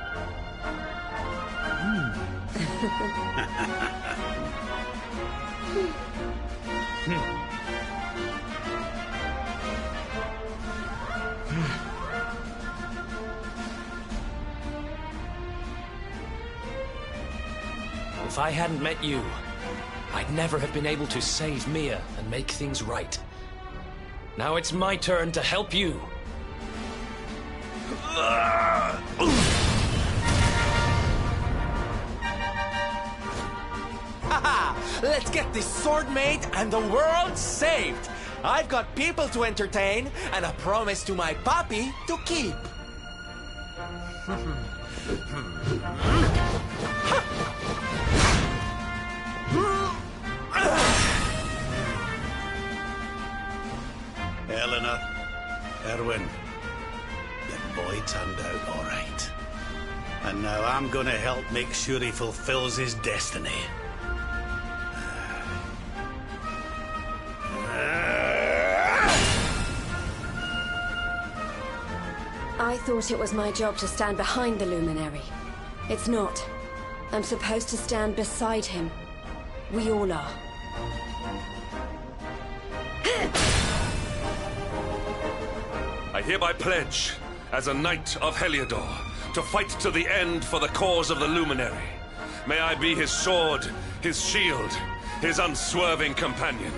If I hadn't met you, I'd never have been able to save Mia and make things right. Now it's my turn to help you. Let's get this sword made and the world saved. I've got people to entertain and a promise to my papi to keep. Eleanor, Erwin, the boy turned out all right. And now I'm gonna help make sure he fulfills his destiny. I thought it was my job to stand behind the luminary. It's not. I'm supposed to stand beside him. We all are. I hereby pledge, as a knight of Heliodor, to fight to the end for the cause of the Luminary. May I be his sword, his shield, his unswerving companion.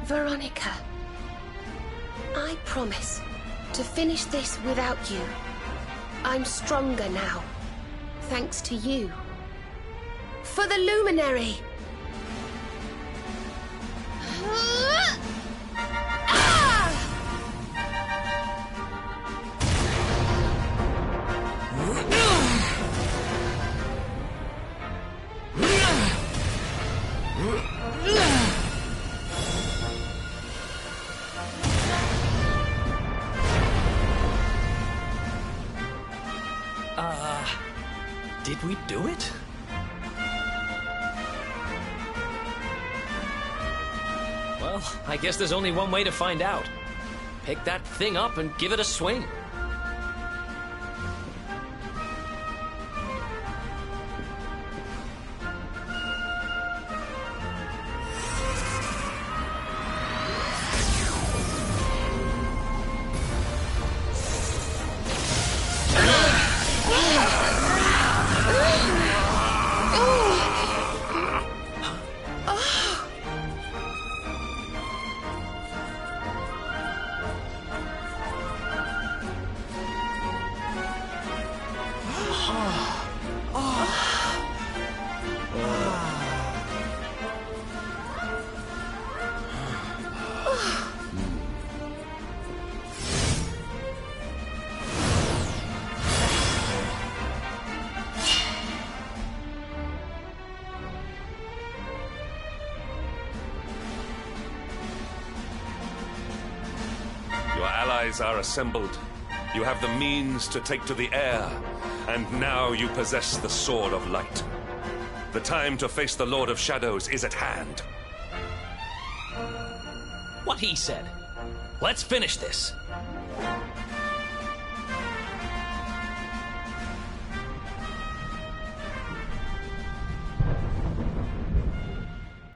Veronica, I promise to finish this without you. I'm stronger now, thanks to you. For the Luminary! Did we do it? Well, I guess there's only one way to find out. Pick that thing up and give it a swing. Your allies are assembled. You have the means to take to the air, and now you possess the Sword of Light. The time to face the Lord of Shadows is at hand. What he said. Let's finish this.